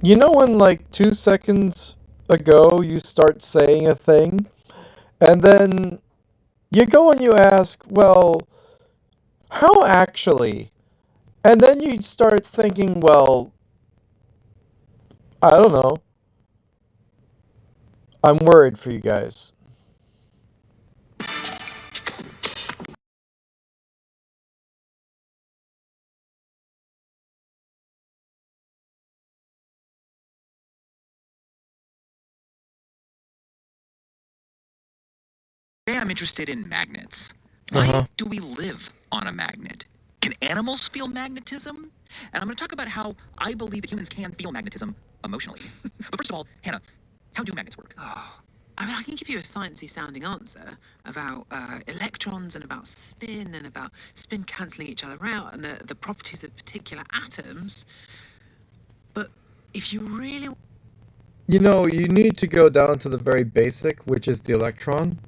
You know when like 2 seconds ago you start saying a thing, and then you go and you ask, well, how actually? And then you start thinking, well, I don't know. I'm worried for you guys. Today I'm interested in magnets. Uh-huh. Why do we live on a magnet? Can animals feel magnetism? And I'm going to talk about how I believe that humans can feel magnetism emotionally. But first of all, Hannah, how do magnets work? Oh, I mean, I can give you a sciencey sounding answer about electrons and about spin and about spin cancelling each other out and the properties of particular atoms. But if you really You know, you need to go down to the very basic, which is the electron.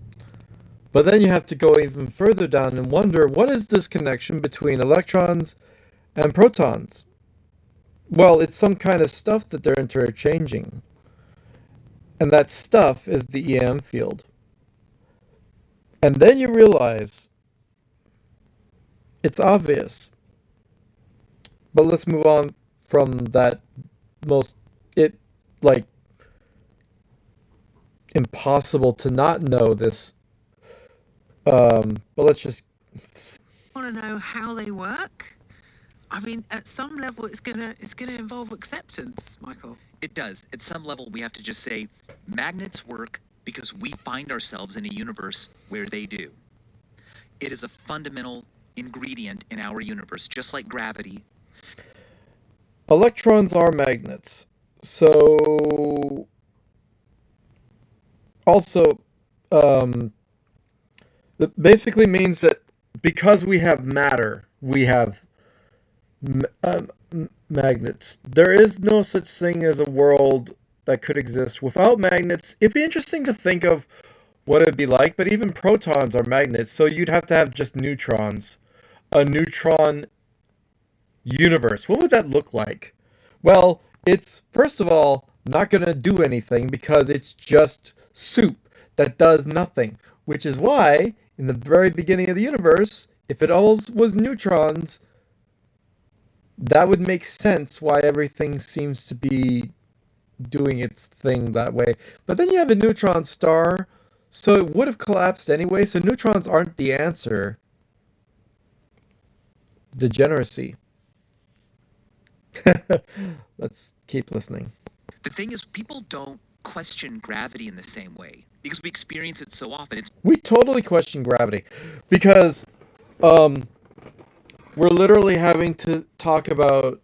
But then you have to go even further down and wonder, what is this connection between electrons and protons? Well, it's some kind of stuff that they're interchanging. And that stuff is the EM field. And then you realize it's obvious. But let's move on from that most it like impossible to not know this. But let's just want to know how they work, I mean, at some level, it's gonna involve acceptance, Michael. It does. At some level, we have to just say magnets work because we find ourselves in a universe where they do. It is a fundamental ingredient in our universe, just like gravity. electrons are magnets. So also um, that basically means that because we have matter, we have magnets. There is no such thing as a world that could exist without magnets. It'd be interesting to think of what it'd be like, but even protons are magnets, so you'd have to have just neutrons. A neutron universe. What would that look like? Well, it's first of all not going to do anything because it's just soup that does nothing, which is why in the very beginning of the universe, if it all was neutrons, that would make sense why everything seems to be doing its thing that way. But then you have a neutron star, so it would have collapsed anyway, so neutrons aren't the answer. Degeneracy. Let's keep listening. The thing is, people don't question gravity in the same way because we experience it so often. It's We totally question gravity because um, we're literally having to talk about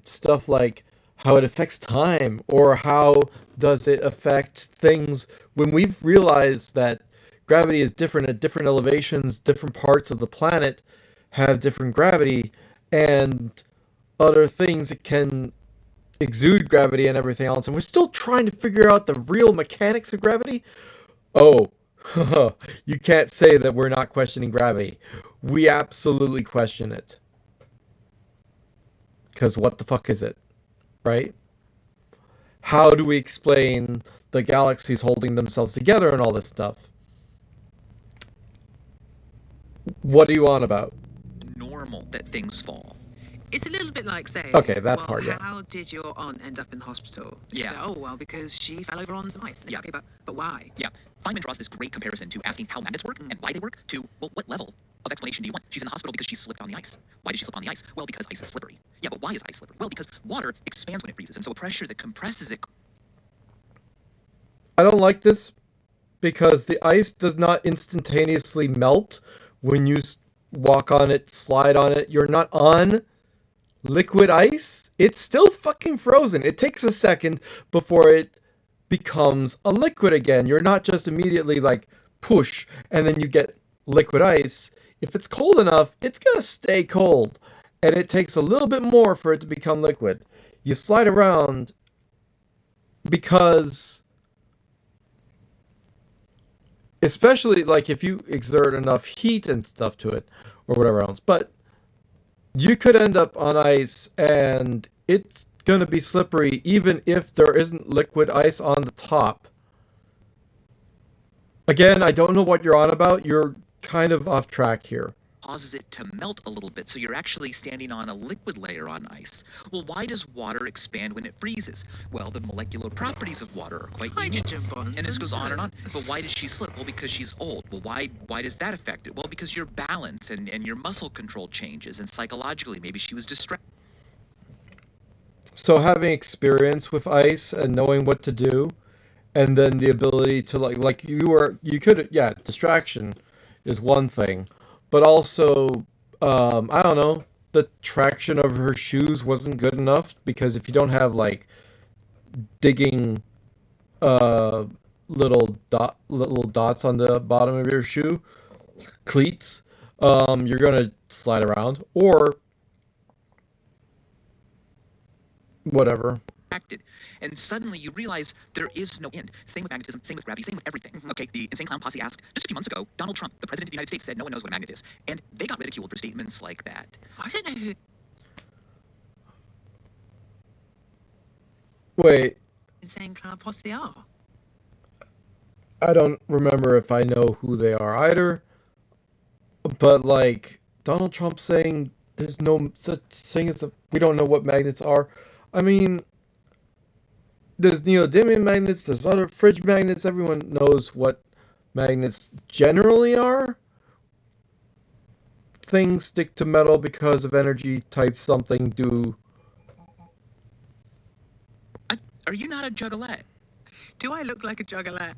stuff like how it affects time or how does it affect things when we've realized that gravity is different at different elevations, different parts of the planet have different gravity, and other things that can exude gravity and everything else, and we're still trying to figure out the real mechanics of gravity. Oh, you can't say that we're not questioning gravity. We absolutely question it. Because what the fuck is it, right? How do we explain the galaxies holding themselves together and all this stuff? What are you on about? normal that things fall. It's a little bit like saying, Okay, that well, part, yeah. how did your aunt end up in the hospital? You Yeah. say, oh, well, because she fell over on some ice. Yeah. Okay, but why? Yeah, Feynman draws this great comparison to asking how magnets work and why they work to, well, what level of explanation do you want? She's in the hospital because she slipped on the ice. Why did she slip on the ice? Well, because ice is slippery. Yeah, but why is ice slippery? Well, because water expands when it freezes, and so a pressure that compresses it. I don't like this because the ice does not instantaneously melt when you walk on it, slide on it. You're not on liquid ice. It's still fucking frozen. It takes a second before it becomes a liquid again. You're not just immediately like push and then you get liquid ice. If it's cold enough, it's going to stay cold. And it takes a little bit more for it to become liquid. You slide around because, especially like if you exert enough heat and stuff to it or whatever else, but you could end up on ice and it's going to be slippery even if there isn't liquid ice on the top. Again, I don't know what you're on about. You're kind of off track here. Causes it to melt a little bit, so you're actually standing on a liquid layer on ice. Well, why does water expand when it freezes? Well, the molecular properties of water are quite unique. Hydrogen bonds. And this goes on and on. But why does she slip? Well, because she's old. Well, why does that affect it? Well, because your balance and your muscle control changes, and psychologically, maybe she was distracted. So having experience with ice and knowing what to do, and then the ability to distraction is one thing, but also I don't know, the traction of her shoes wasn't good enough, because if you don't have like digging uh little dots on the bottom of your shoe cleats, you're gonna slide around or whatever. And suddenly you realize there is no end. Same with magnetism, same with gravity, same with everything. Okay, the Insane Clown Posse asked, just a few months ago, Donald Trump, the president of the United States, said no one knows what a magnet is. And they got ridiculed for statements like that. I don't know who Wait, Insane Clown Posse are. I don't remember if I know who they are either, but like Donald Trump saying there's no such thing as we don't know what magnets are. I mean, there's neodymium magnets, there's other fridge magnets. Everyone knows what magnets generally are. Things stick to metal because of energy type something do. Are you not a juggalette? Do I look like a juggalette?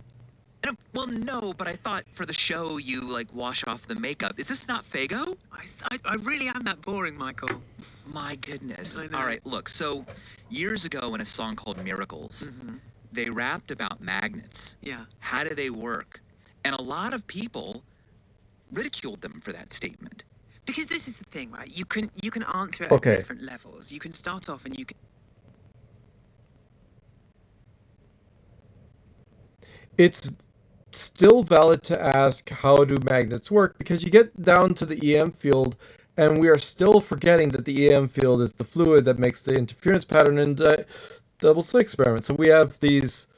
Well, no, but I thought for the show you like wash off the makeup. Is this not Fago? I really am that boring, Michael. My goodness. I know. All right, look, so years ago in a song called Miracles, they rapped about magnets. Yeah. How do they work? And a lot of people ridiculed them for that statement. Because this is the thing, right? You can answer it Okay. at different levels. You can start off and you can. It's still valid to ask how do magnets work, because you get down to the EM field and we are still forgetting that the EM field is the fluid that makes the interference pattern in the double slit experiment. So we have these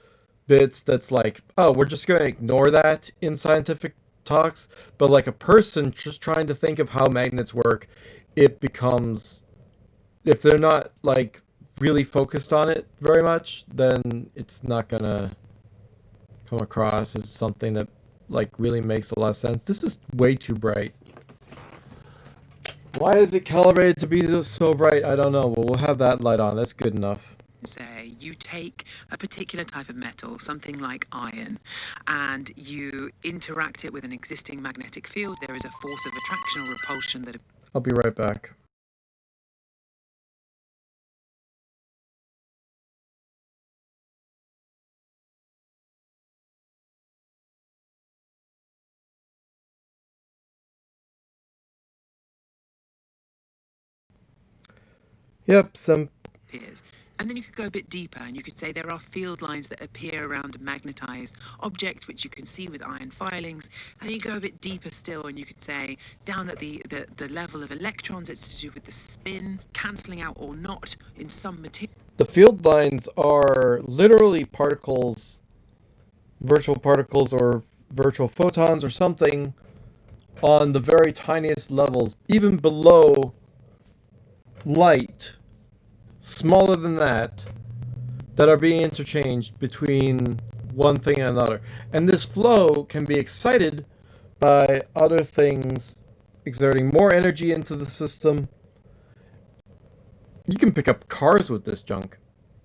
bits that's like, oh, we're just going to ignore that in scientific talks, but like a person just trying to think of how magnets work, it becomes, if they're not like really focused on it very much, then it's not gonna come across as something that like really makes a lot of sense. This is way too bright. Why is it calibrated to be so bright? I don't know. Well, we'll have that light on. That's good enough. Say you take a particular type of metal, something like iron, and you interact it with an existing magnetic field. There is a force of attraction or repulsion that. I'll be right back. Yep, some Appears. And then you could go a bit deeper and you could say there are field lines that appear around a magnetized object, which you can see with iron filings. And you go a bit deeper still and you could say down at the level of electrons, it's to do with the spin, cancelling out or not in some material. the field lines are literally particles, virtual particles or virtual photons or something on the very tiniest levels, even below light, smaller than that are being interchanged between one thing and another. And this flow can be excited by other things exerting more energy into the system. You can pick up cars with this junk.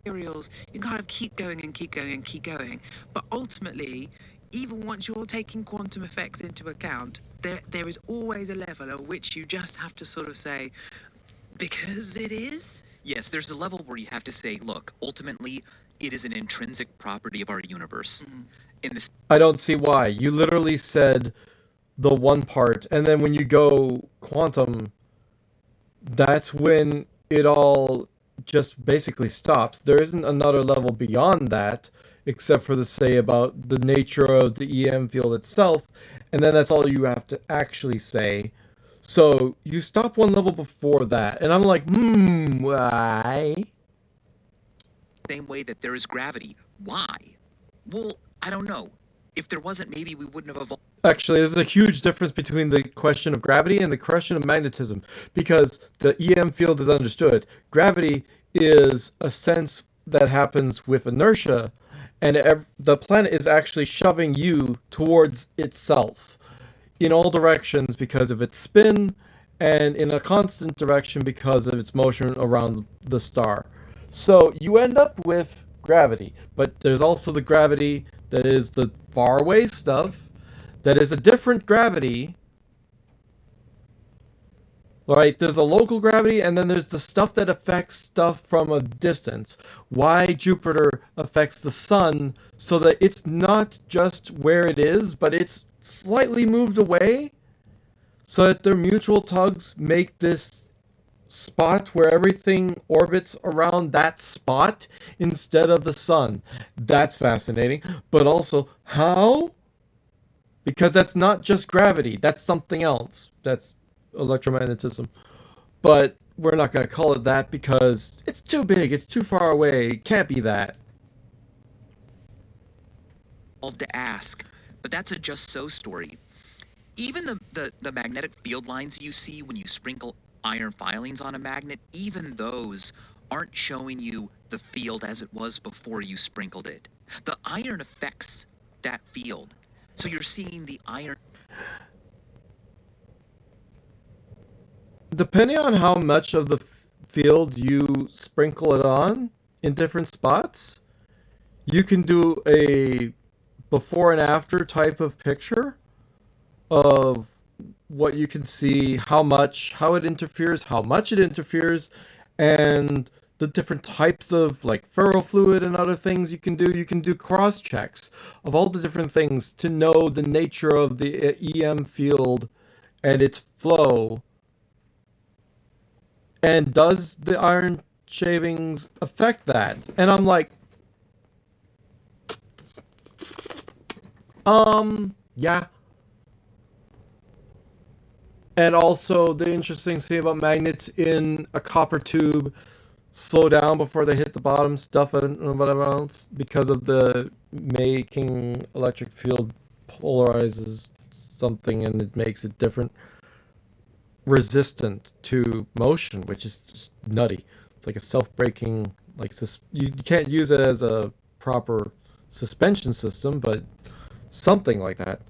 Materials, you kind of keep going and keep going and keep going. But ultimately, even once you're taking quantum effects into account, there is always a level at which you just have to sort of say, because it is. Yes, there's a level where you have to say, look, ultimately, it is an intrinsic property of our universe. In this, I don't see why. You literally said the one part, and then when you go quantum, that's when it all just basically stops. There isn't another level beyond that, except for the say about the nature of the EM field itself, and then that's all you have to actually say. So you stop one level before that, and I'm like, why? same way that there is gravity. Why? Well, I don't know. If there wasn't, maybe we wouldn't have evolved. Actually, there's a huge difference between the question of gravity and the question of magnetism, because the EM field is understood. Gravity is a sense that happens with inertia, and the planet is actually shoving you towards itself in all directions because of its spin, and in a constant direction because of its motion around the star. So you end up with gravity, but there's also the gravity that is the faraway stuff, that is a different gravity. Right, there's a local gravity, and then there's the stuff that affects stuff from a distance. Why Jupiter affects the sun, so that it's not just where it is, but it's slightly moved away, so that their mutual tugs make this spot where everything orbits around that spot instead of the sun. That's fascinating. But also, how? Because that's not just gravity, that's something else. That's electromagnetism. But we're not going to call it that because it's too big, it's too far away, it can't be that. To ask, but that's a just so story. Even the magnetic field lines you see when you sprinkle iron filings on a magnet, even those aren't showing you the field as it was before you sprinkled it. The iron affects that field. So you're seeing the iron. Depending on how much of the field you sprinkle it on in different spots, you can do a before and after type of picture of what you can see, how it interferes, how much it interferes, and the different types of like ferrofluid and other things you can do. You can do cross checks of all the different things to know the nature of the EM field and its flow. And does the iron shavings affect that? And I'm like, yeah. And also the interesting thing about magnets in a copper tube slow down before they hit the bottom stuff and whatever else because of the making electric field polarizes something and it makes it different resistant to motion, which is just nutty. It's like a self-breaking, like you can't use it as a proper suspension system, but something like that.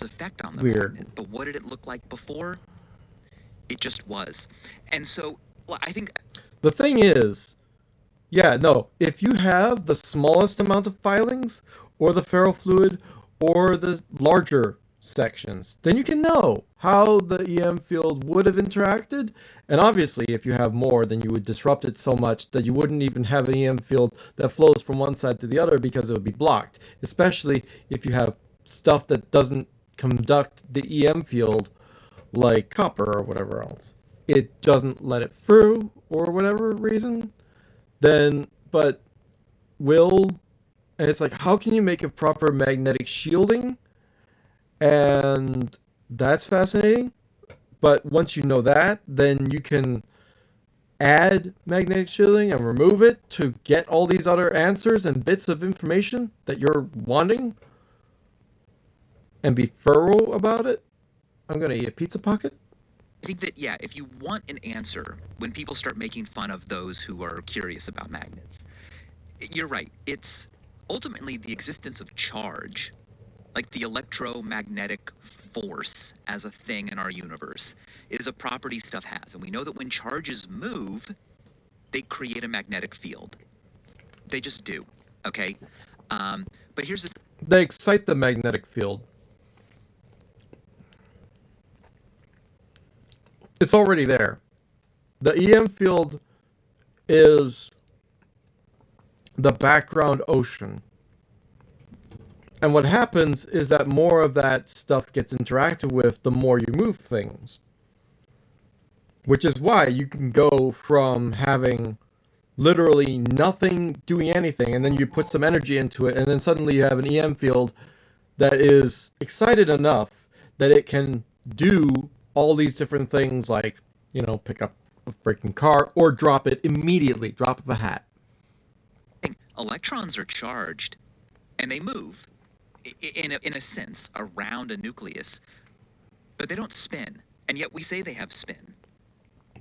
Effect on the Weird. magnet. But what did it look like before? It just was. And so, well, I think the thing is, yeah, no, if you have the smallest amount of filings or the ferrofluid or the larger sections, then you can know how the EM field would have interacted. And obviously, if you have more, then you would disrupt it so much that you wouldn't even have an EM field that flows from one side to the other because it would be blocked, especially if you have stuff that doesn't conduct the EM field like copper or whatever else. It doesn't let it through or whatever reason, then, but will, and it's like, how can you make a proper magnetic shielding? And that's fascinating. But once you know that, then you can add magnetic shielding and remove it to get all these other answers and bits of information that you're wanting and be thorough about it. I'm going to eat a pizza pocket. I think that, yeah, if you want an answer, when people start making fun of those who are curious about magnets, you're right. It's ultimately the existence of charge, like the electromagnetic force as a thing in our universe, is a property stuff has. And we know that when charges move, they create a magnetic field. They just do, okay? But here's the... They excite the magnetic field. It's already there. The EM field is the background ocean. And what happens is that more of that stuff gets interacted with the more you move things. Which is why you can go from having literally nothing doing anything, and then you put some energy into it, and then suddenly you have an EM field that is excited enough that it can do all these different things like, pick up a freaking car or drop it immediately, drop of a hat. Electrons are charged, and they move, in a sense, around a nucleus, but they don't spin. And yet we say they have spin.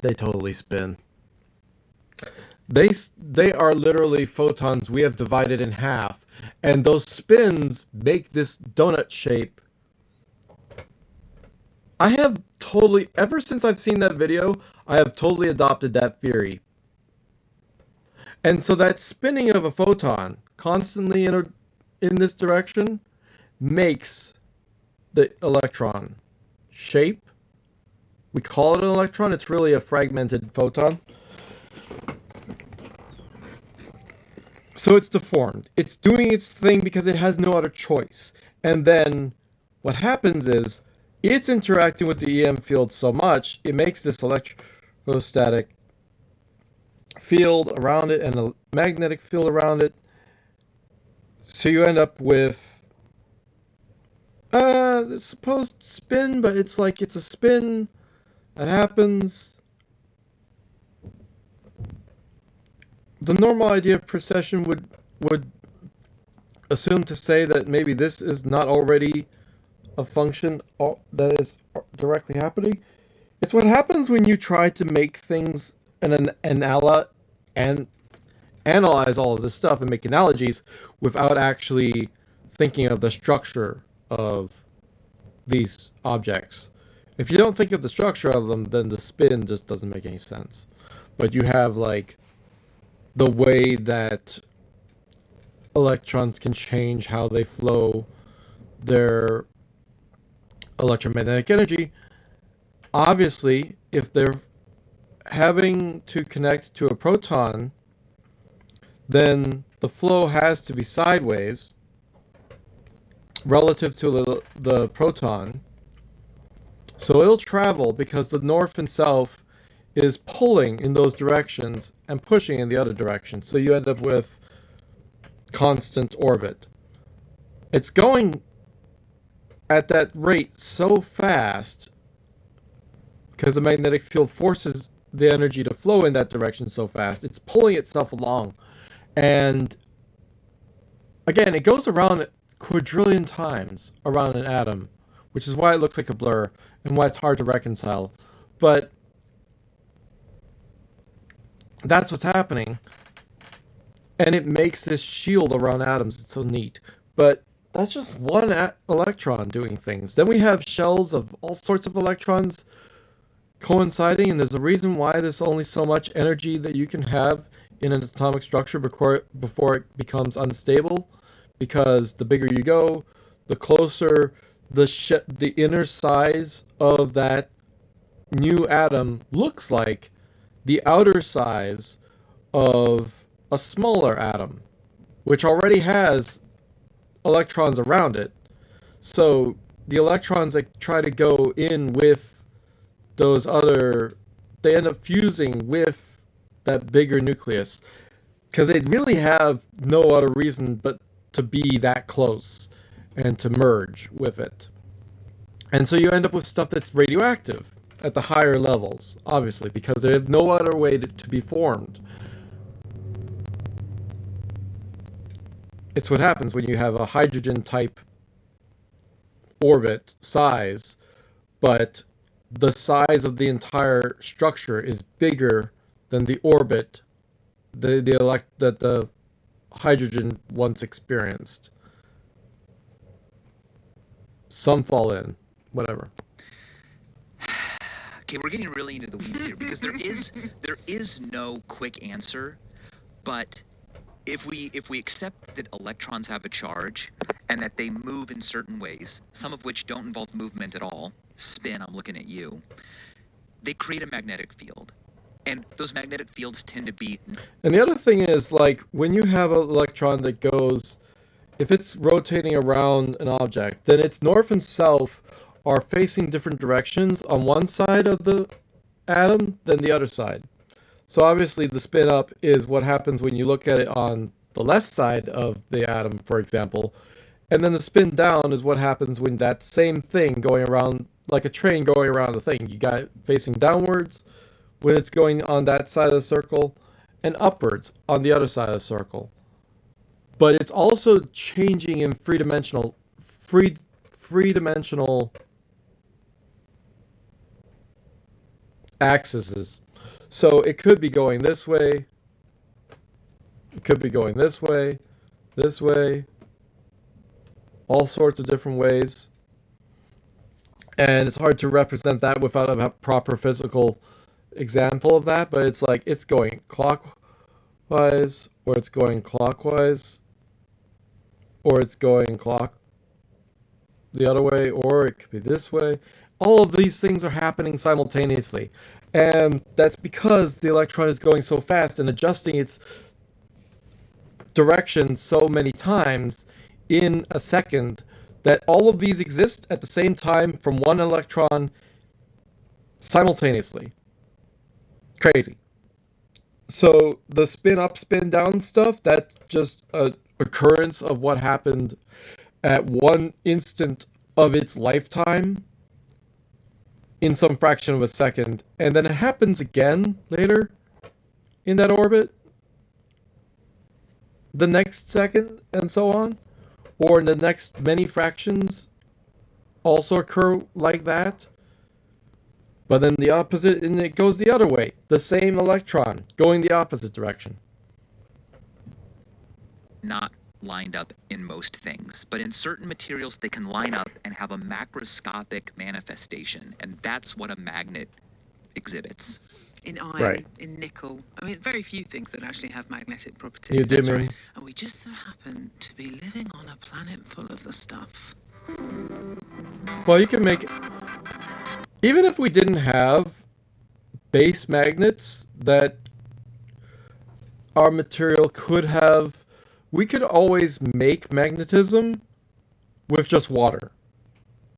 They totally spin. They are literally photons we have divided in half, and those spins make this donut shape. I have totally, ever since I've seen that video, I have totally adopted that theory. And so that spinning of a photon constantly in this direction makes the electron shape. We call it an electron. It's really a fragmented photon. So it's deformed. It's doing its thing because it has no other choice. And then what happens is it's interacting with the EM field so much, it makes this electrostatic field around it and a magnetic field around it. So you end up with the supposed spin, but it's like it's a spin that happens. The normal idea of precession would assume to say that maybe this is not already a function that is directly happening. It's what happens when you try to make things and analyze all of this stuff and make analogies without actually thinking of the structure of these objects. If you don't think of the structure of them, then the spin just doesn't make any sense. But you have like the way that electrons can change how they flow their electromagnetic energy. Obviously, if they're having to connect to a proton, then the flow has to be sideways relative to the proton. So it'll travel because the north and south is pulling in those directions and pushing in the other direction. So you end up with constant orbit. It's going at that rate so fast because the magnetic field forces the energy to flow in that direction so fast. It's pulling itself along. And again, it goes around quadrillion times around an atom, which is why it looks like a blur and why it's hard to reconcile. But that's what's happening. And it makes this shield around atoms. It's so neat. But that's just one electron doing things. Then we have shells of all sorts of electrons coinciding, and there's a reason why there's only so much energy that you can have in an atomic structure before it becomes unstable, because the bigger you go, the closer the inner size of that new atom looks like the outer size of a smaller atom, which already has electrons around it. So the electrons that try to go in with those they end up fusing with that bigger nucleus because they really have no other reason but to be that close and to merge with it. And so you end up with stuff that's radioactive at the higher levels, obviously, because they have no other way to be formed. It's what happens when you have a hydrogen type orbit size, but the size of the entire structure is bigger than the orbit that the hydrogen once experienced. Some fall in, whatever. Okay, we're getting really into the weeds here because there is no quick answer, but if we accept that electrons have a charge and that they move in certain ways, some of which don't involve movement at all, spin, I'm looking at you, they create a magnetic field. And those magnetic fields tend to be... And the other thing is, like, when you have an electron that goes, if it's rotating around an object, then its north and south are facing different directions on one side of the atom than the other side. So obviously the spin up is what happens when you look at it on the left side of the atom, for example. And then the spin down is what happens when that same thing going around, like a train going around the thing. You got it facing downwards when it's going on that side of the circle, and upwards on the other side of the circle. but it's also changing in three-dimensional axes. So it could be going this way, it could be going this way, all sorts of different ways. And it's hard to represent that without a proper physical example of that, but it's like it's going clockwise, or it's going clockwise, or it's going the other way, or it could be this way. All of these things are happening simultaneously. And that's because the electron is going so fast and adjusting its direction so many times in a second that all of these exist at the same time from one electron simultaneously. Crazy. So the spin up, spin down stuff, that's just an occurrence of what happened at one instant of its lifetime in some fraction of a second, and then it happens again later in that orbit, the next second, and so on, or in the next many fractions also occur like that. But then the opposite, and it goes the other way. The same electron going the opposite direction. Not lined up in most things, but in certain materials they can line up and have a macroscopic manifestation, and that's what a magnet exhibits. In iron, Right. in nickel. I mean, very few things that actually have magnetic properties. You did, That's Mary. right. And we just so happen to be living on a planet full of the stuff. Well, you can make, even if we didn't have base magnets that our material could have, we could always make magnetism with just water.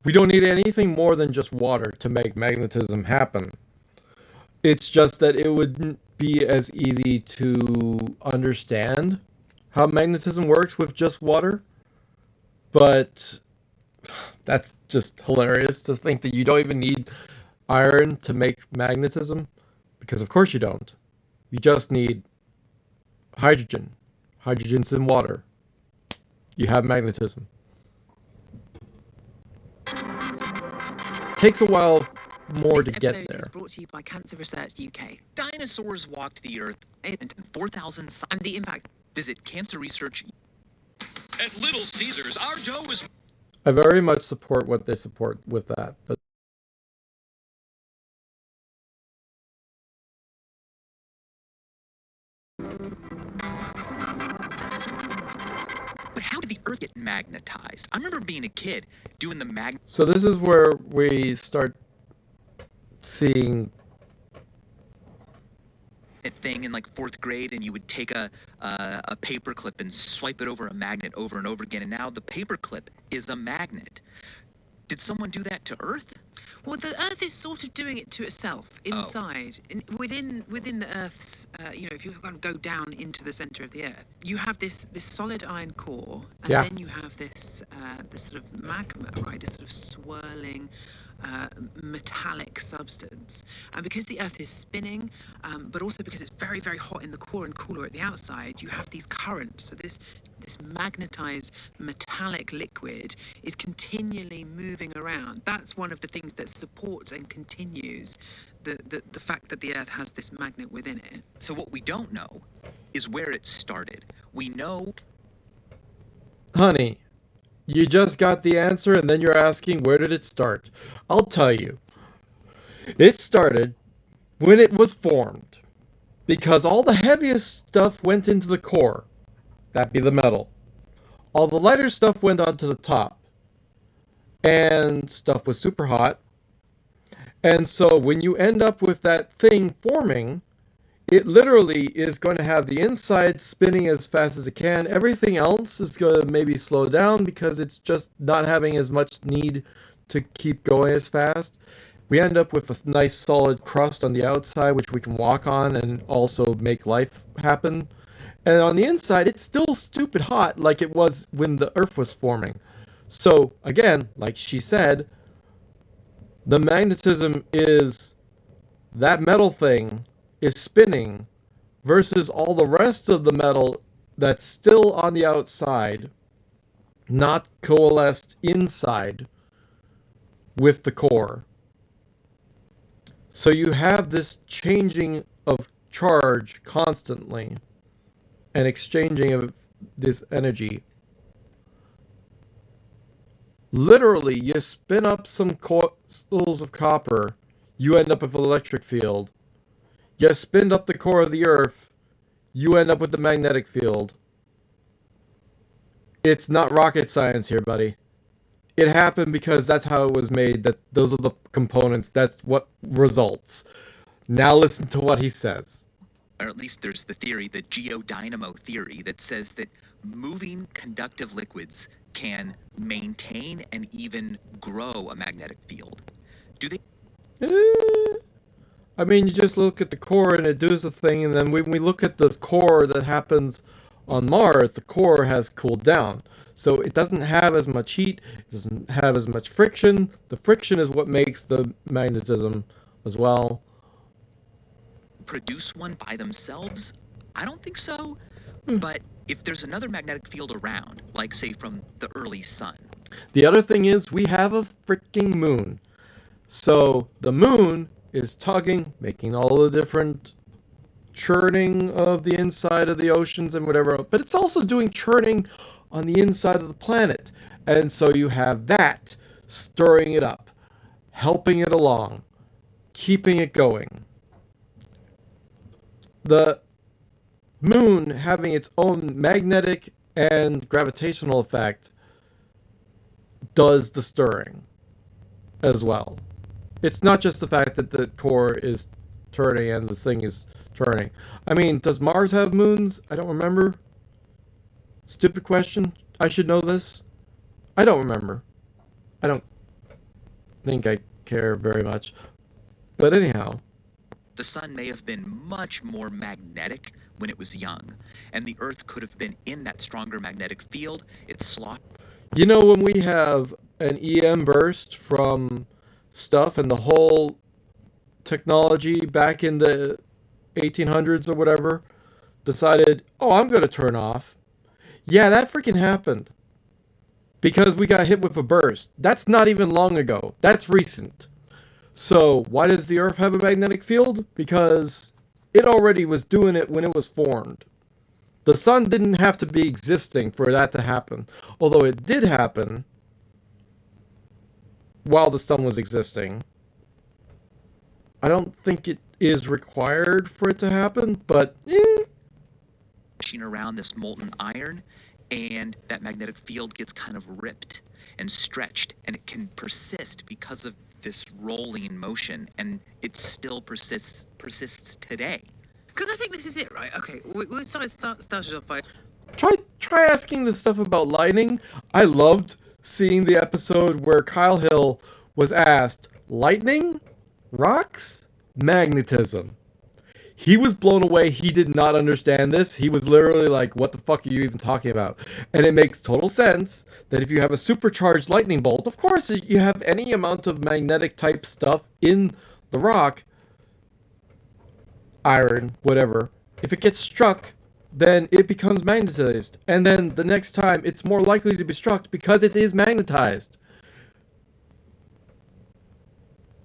We don't need anything more than just water to make magnetism happen. It's just that it wouldn't be as easy to understand how magnetism works with just water. But that's just hilarious to think that you don't even need iron to make magnetism, because of course you don't. You just need hydrogen. Hydrogen's in water. You have magnetism. Takes a while more to This get episode there. is brought to you by Cancer Research UK Dinosaurs walked the earth and 4,000 and the impact. Visit Cancer Research. At Little Caesars, our dough is I very much support what they support with that, but But how did the earth get magnetized? I remember being a kid doing the magnet so this is where we start seeing thing in like fourth grade, and you would take a paper clip and swipe it over a magnet over and over again, and now the paper clip is a magnet. Did someone do that to Earth? Well, the Earth is sort of doing it to itself inside, within the Earth's. If you kind of go down into the center of the Earth, you have this solid iron core, and Yeah. then you have this sort of magma, right? This sort of swirling metallic substance. And because the Earth is spinning, but also because it's very, very hot in the core and cooler at the outside, you have these currents. So this magnetized metallic liquid is continually moving around. That's one of the things that supports and continues the fact that the Earth has this magnet within it. So what we don't know is where it started. We know honey, you just got the answer and then you're asking where did it start? I'll tell you. It started when it was formed, because all the heaviest stuff went into the core. That'd be the metal. All the lighter stuff went onto the top. And stuff was super hot. And so when you end up with that thing forming, it literally is going to have the inside spinning as fast as it can. Everything else is going to maybe slow down because it's just not having as much need to keep going as fast. We end up with a nice solid crust on the outside, which we can walk on and also make life happen. And on the inside, it's still stupid hot like it was when the Earth was forming. So again, like she said, the magnetism is that metal thing is spinning versus all the rest of the metal that's still on the outside, not coalesced inside with the core. So you have this changing of charge constantly and exchanging of this energy. Literally, you spin up some crystals of copper, you end up with an electric field. You spin up the core of the Earth, you end up with the magnetic field. It's not rocket science here, buddy. It happened because that's how it was made. Those are the components. That's what results. Now listen to what he says. Or at least there's the theory, the geodynamo theory, that says that moving conductive liquids can maintain and even grow a magnetic field. Do they? I mean, you just look at the core and it does the thing, and then when we look at the core that happens on Mars, the core has cooled down. So it doesn't have as much heat, it doesn't have as much friction. The friction is what makes the magnetism as well. Produce one by themselves? I don't think so. But if there's another magnetic field around, like say from the early sun. The other thing is we have a freaking moon. So the moon is tugging, making all the different churning of the inside of the oceans and whatever, but it's also doing churning on the inside of the planet. And so you have that stirring it up, helping it along, keeping it going. The moon having its own magnetic and gravitational effect does the stirring as well. It's not just the fact that the core is turning and the thing is turning. I mean, does Mars have moons? I don't remember. Stupid question. I should know this. I don't remember. I don't think I care very much. But anyhow. The sun may have been much more magnetic when it was young, and the Earth could have been in that stronger magnetic field. It's slot. You know, when we have an EM burst from stuff and the whole technology back in the 1800s or whatever decided, oh, I'm going to turn off. Yeah, that freaking happened. Because we got hit with a burst. That's not even long ago. That's recent. So why does the Earth have a magnetic field? Because it already was doing it when it was formed. The sun didn't have to be existing for that to happen. Although it did happen while the sun was existing. I don't think it is required for it to happen, but machine around this molten iron, and that magnetic field gets kind of ripped and stretched, and it can persist because of this rolling motion, and it still persists today. Because I think this is it, right? Okay, we started off by try asking this stuff about lightning. I loved seeing the episode where Kyle Hill was asked, lightning, rocks, magnetism. He was blown away. He did not understand this. He was literally like, what the fuck are you even talking about? And it makes total sense that if you have a supercharged lightning bolt, of course you have any amount of magnetic type stuff in the rock, iron, whatever. If it gets struck, then it becomes magnetized. And then the next time it's more likely to be struck because it is magnetized.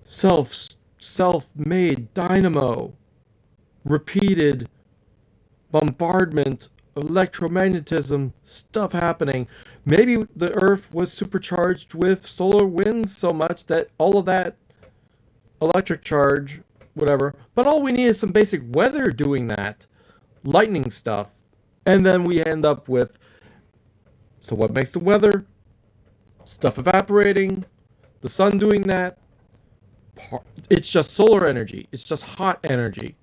Self-made dynamo. Repeated bombardment, electromagnetism, stuff happening. Maybe the Earth was supercharged with solar winds so much that all of that electric charge, whatever. But all we need is some basic weather doing that. Lightning stuff. And then we end up with, so what makes the weather? Stuff evaporating, the sun doing that. It's just solar energy. It's just hot energy.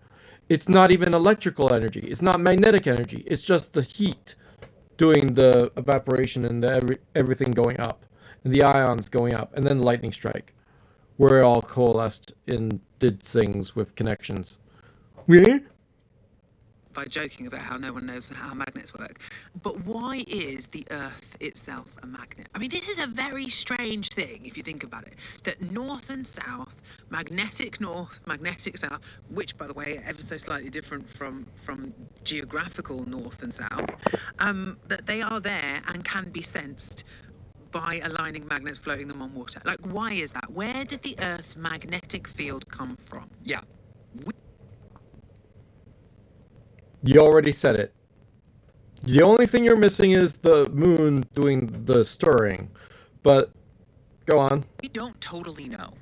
It's not even electrical energy. It's not magnetic energy. It's just the heat doing the evaporation and everything going up. And the ions going up. And then the lightning strike. Where it all coalesced and did things with connections. Yeah? by joking about how no one knows how magnets work. But why is the Earth itself a magnet? I mean, this is a very strange thing if you think about it. That north and south, magnetic north, magnetic south, which, by the way, are ever so slightly different from geographical north and south, that they are there and can be sensed by aligning magnets, floating them on water. Like, why is that? Where did the Earth's magnetic field come from? Yeah. You already said it. The only thing you're missing is the moon doing the stirring. But go on. We don't totally know.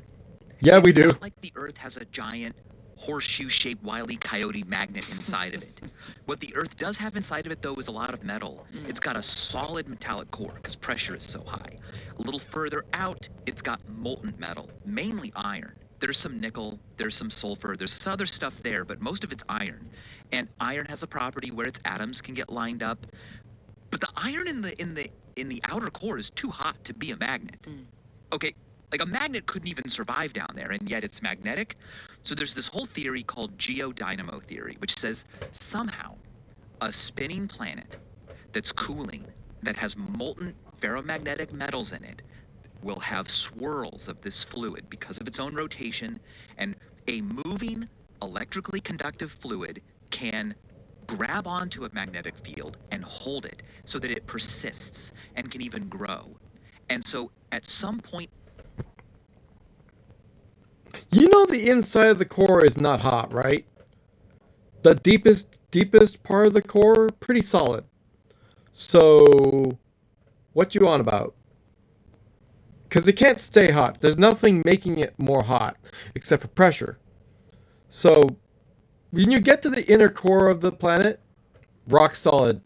Yeah, we It's do. not like the Earth has a giant horseshoe-shaped Wile E. Coyote magnet inside of it. What the Earth does have inside of it, though, is a lot of metal. It's got a solid metallic core because pressure is so high. A little further out, it's got molten metal, mainly iron. There's some nickel, there's some sulfur, there's some other stuff there, but most of it's iron. And iron has a property where its atoms can get lined up. But the iron in the outer core is too hot to be a magnet. Okay, like a magnet couldn't even survive down there, and yet it's magnetic. So there's this whole theory called geodynamo theory, which says somehow a spinning planet that's cooling, that has molten ferromagnetic metals in it, will have swirls of this fluid because of its own rotation, and a moving electrically conductive fluid can grab onto a magnetic field and hold it so that it persists and can even grow. And so at some point, You know the inside of the core is not hot, right? The deepest part of the core, pretty solid. So, what you on about? Because it can't stay hot. There's nothing making it more hot except for pressure. So, when you get to the inner core of the planet, rock solid.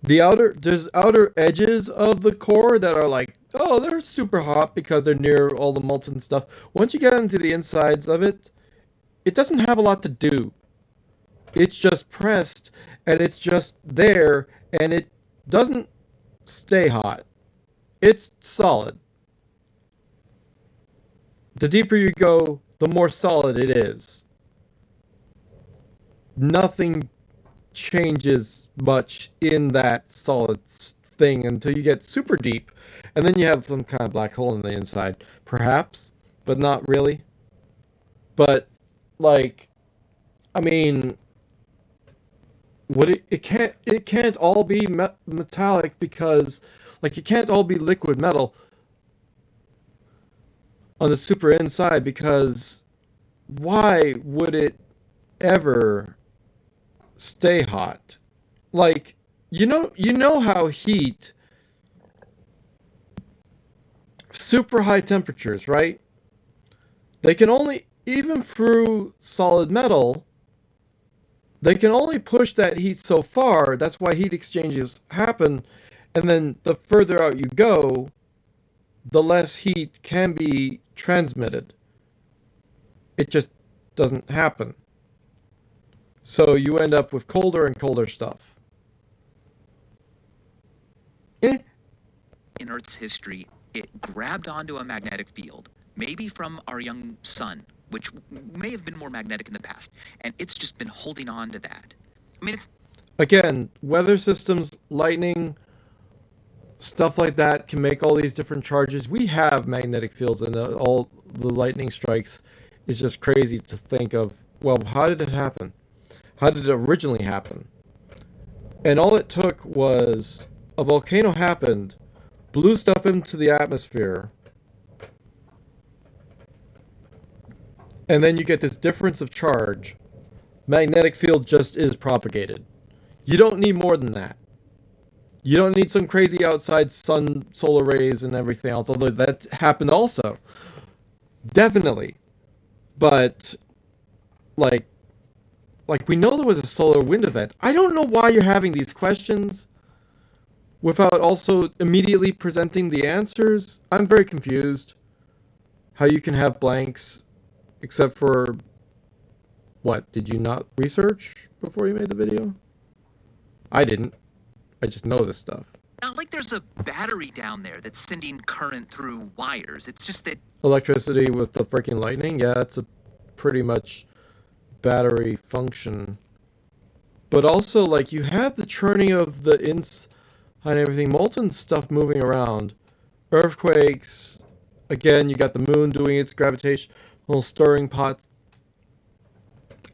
There's outer edges of the core that are like, oh, they're super hot because they're near all the molten stuff. Once you get into the insides of it, it doesn't have a lot to do. It's just pressed and it's just there and it doesn't stay hot. It's solid. The deeper you go, the more solid it is. Nothing changes much in that solid thing until you get super deep. And then you have some kind of black hole in the inside. Perhaps, but not really. But, like, I mean, it can't all be metallic because, like, it can't all be liquid metal on the super inside because why would it ever stay hot? Like, you know how heat, super high temperatures, right? They can only, even through solid metal, they can only push that heat so far. That's why heat exchanges happen. And then the further out you go, the less heat can be transmitted. It just doesn't happen. So you end up with colder and colder stuff. in Earth's history, it grabbed onto a magnetic field, maybe from our young sun, which may have been more magnetic in the past, and it's just been holding on to that. I mean, it's Again, weather systems, lightning, stuff like that can make all these different charges. We have magnetic fields, and all the lightning strikes is just crazy to think of. Well, how did it happen? How did it originally happen? And all it took was a volcano happened, blew stuff into the atmosphere, and then you get this difference of charge. Magnetic field just is propagated. You don't need more than that. You don't need some crazy outside sun, solar rays and everything else, although that happened also. Definitely. But, like we know there was a solar wind event. I don't know why you're having these questions without also immediately presenting the answers. I'm very confused how you can have blanks, except for, what, did you not research before you made the video? I didn't. I just know this stuff. not like there's a battery down there that's sending current through wires. It's just that Electricity with the freaking lightning? Yeah, that's a pretty much battery function. but also like you have the churning of the inside and everything, molten stuff moving around, earthquakes. Again, you got the moon doing its gravitational stirring pot.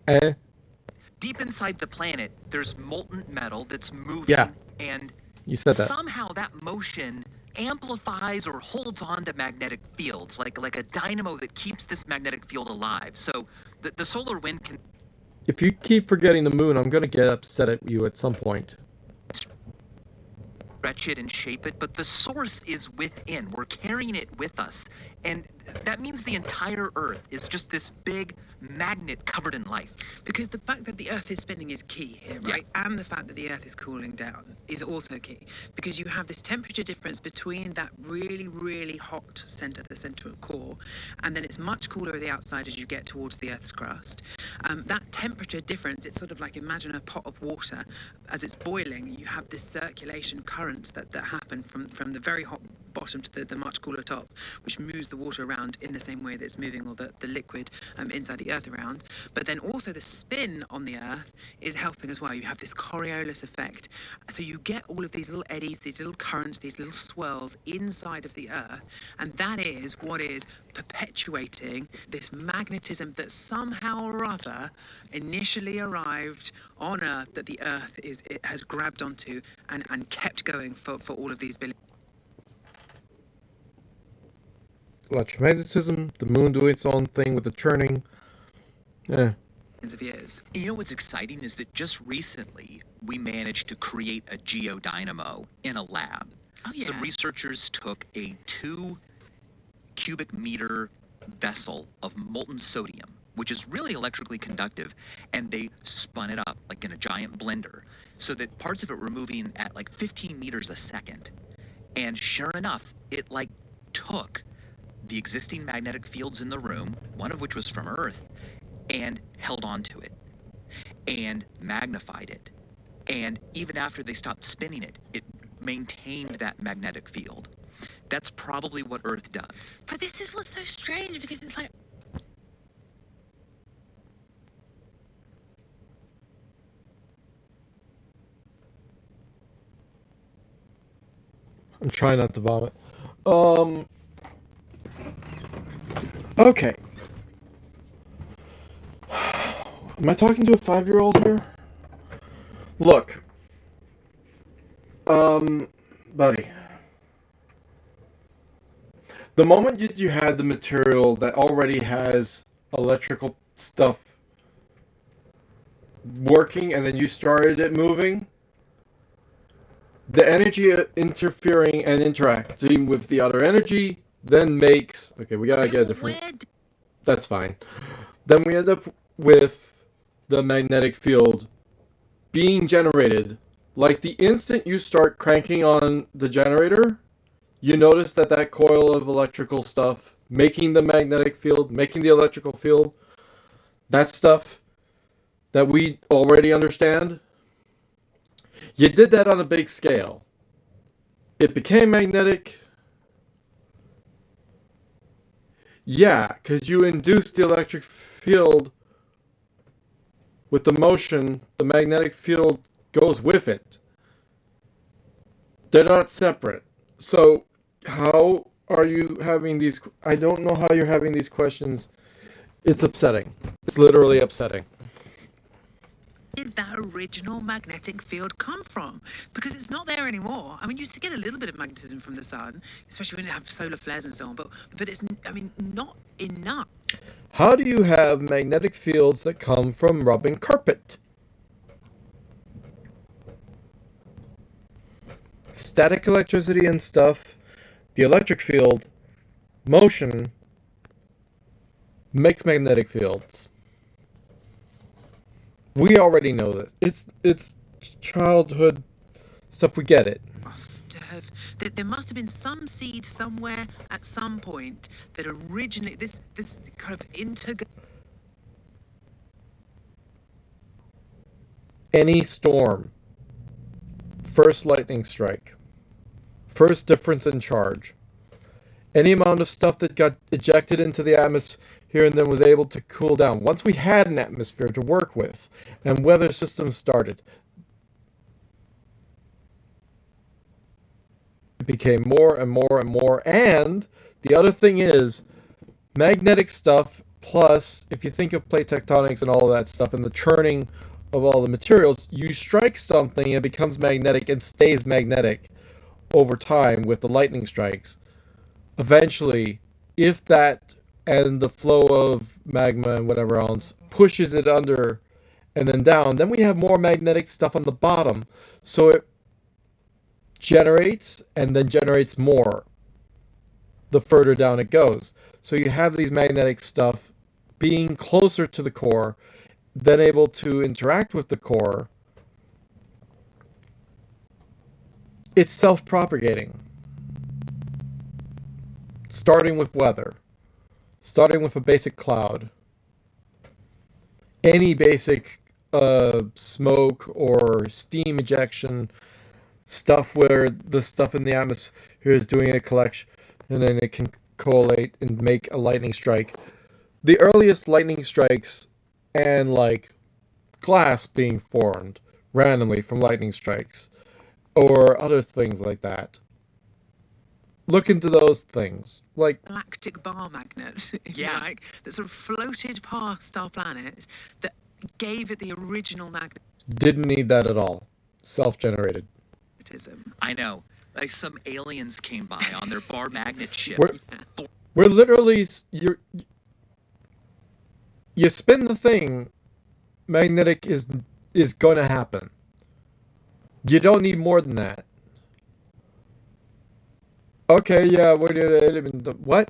Eh? Deep inside the planet, there's molten metal that's moving, Yeah, and you said that. somehow that motion amplifies or holds on to magnetic fields, like a dynamo that keeps this magnetic field alive. So the solar wind can If you keep forgetting the moon, I'm gonna get upset at you at some point. stretch it and shape it, but the source is within. We're carrying it with us. And that means the entire Earth is just this big magnet covered in life. Because the fact that the Earth is spinning is key here, right? And the fact that the Earth is cooling down is also key. Because you have this temperature difference between that really, really hot center, the central core, and then it's much cooler at the outside as you get towards the Earth's crust. That temperature difference, it's sort of like, imagine a pot of water. As it's boiling, you have this circulation currents that happen from the very hot bottom to the much cooler top, which moves the water around in the same way that it's moving all the liquid inside the Earth around. But then also the spin on the Earth is helping as well. You have this Coriolis effect. So you get all of these little eddies, these little currents, these little swirls inside of the Earth. And that is what is perpetuating this magnetism that somehow or other initially arrived on Earth, that the Earth it has grabbed onto and kept going for all of these billions Electromagnetism, the moon doing its own thing with the churning. of years. You know what's exciting is that just recently we managed to create a geodynamo in a lab. Oh, yeah. Some researchers took a 2 cubic meter vessel of molten sodium, which is really electrically conductive, and they spun it up like in a giant blender so that parts of it were moving at like 15 meters a second. And sure enough, it like took the existing magnetic fields in the room, one of which was from Earth, and held on to it and magnified it. And even after they stopped spinning it, it maintained that magnetic field. That's probably what Earth does. But this is what's so strange, because it's like, I'm trying not to vomit. Okay. Am I talking to a 5-year-old here? Look. Buddy. The moment you had the material that already has electrical stuff working and then you started it moving, the energy interfering and interacting with the other energy then makes... Okay, we gotta get a different... That's fine. Then we end up with the magnetic field being generated. Like the instant you start cranking on the generator, you notice that coil of electrical stuff making the magnetic field, making the electrical field, that stuff that we already understand, you did that on a big scale. It became magnetic. Yeah, because you induced the electric field with the motion, the magnetic field goes with it. They're not separate. So how are you having these... I don't know how you're having these questions. It's upsetting. It's literally upsetting. Where did that original magnetic field come from? Because it's not there anymore. I mean, you used to get a little bit of magnetism from the sun, especially when you have solar flares and so on, but it's, I mean, not enough. How do you have magnetic fields that come from rubbing carpet? Static electricity and stuff, the electric field, motion, makes magnetic fields. We already know this. It's childhood stuff. We get it. There must have been some seed somewhere at some point that originally this kind of Any storm, first lightning strike, first difference in charge, Any amount of stuff that got ejected into the atmosphere and then was able to cool down. Once we had an atmosphere to work with and weather systems started, it became more and more and more. And the other thing is, magnetic stuff, plus, if you think of plate tectonics and all of that stuff and the churning of all the materials, you strike something, it becomes magnetic and stays magnetic over time with the lightning strikes. Eventually, if that and the flow of magma and whatever else pushes it under and then down, then we have more magnetic stuff on the bottom. So it generates and then generates more the further down it goes. So you have these magnetic stuff being closer to the core, then able to interact with the core. It's self-propagating. Starting with weather, starting with a basic cloud, any basic smoke or steam ejection stuff where the stuff in the atmosphere is doing a collection and then it can collate and make a lightning strike. The earliest lightning strikes and like glass being formed randomly from lightning strikes or other things like that. Look into those things. Like galactic bar magnet, if you Yeah. like, that sort of floated past our planet that gave it the original didn't need that at all. Self-generated. magnetism. I know. Like some aliens came by on their bar magnet ship. We're literally you spin the thing, magnetic is gonna happen. You don't need more than that. Okay, yeah, what?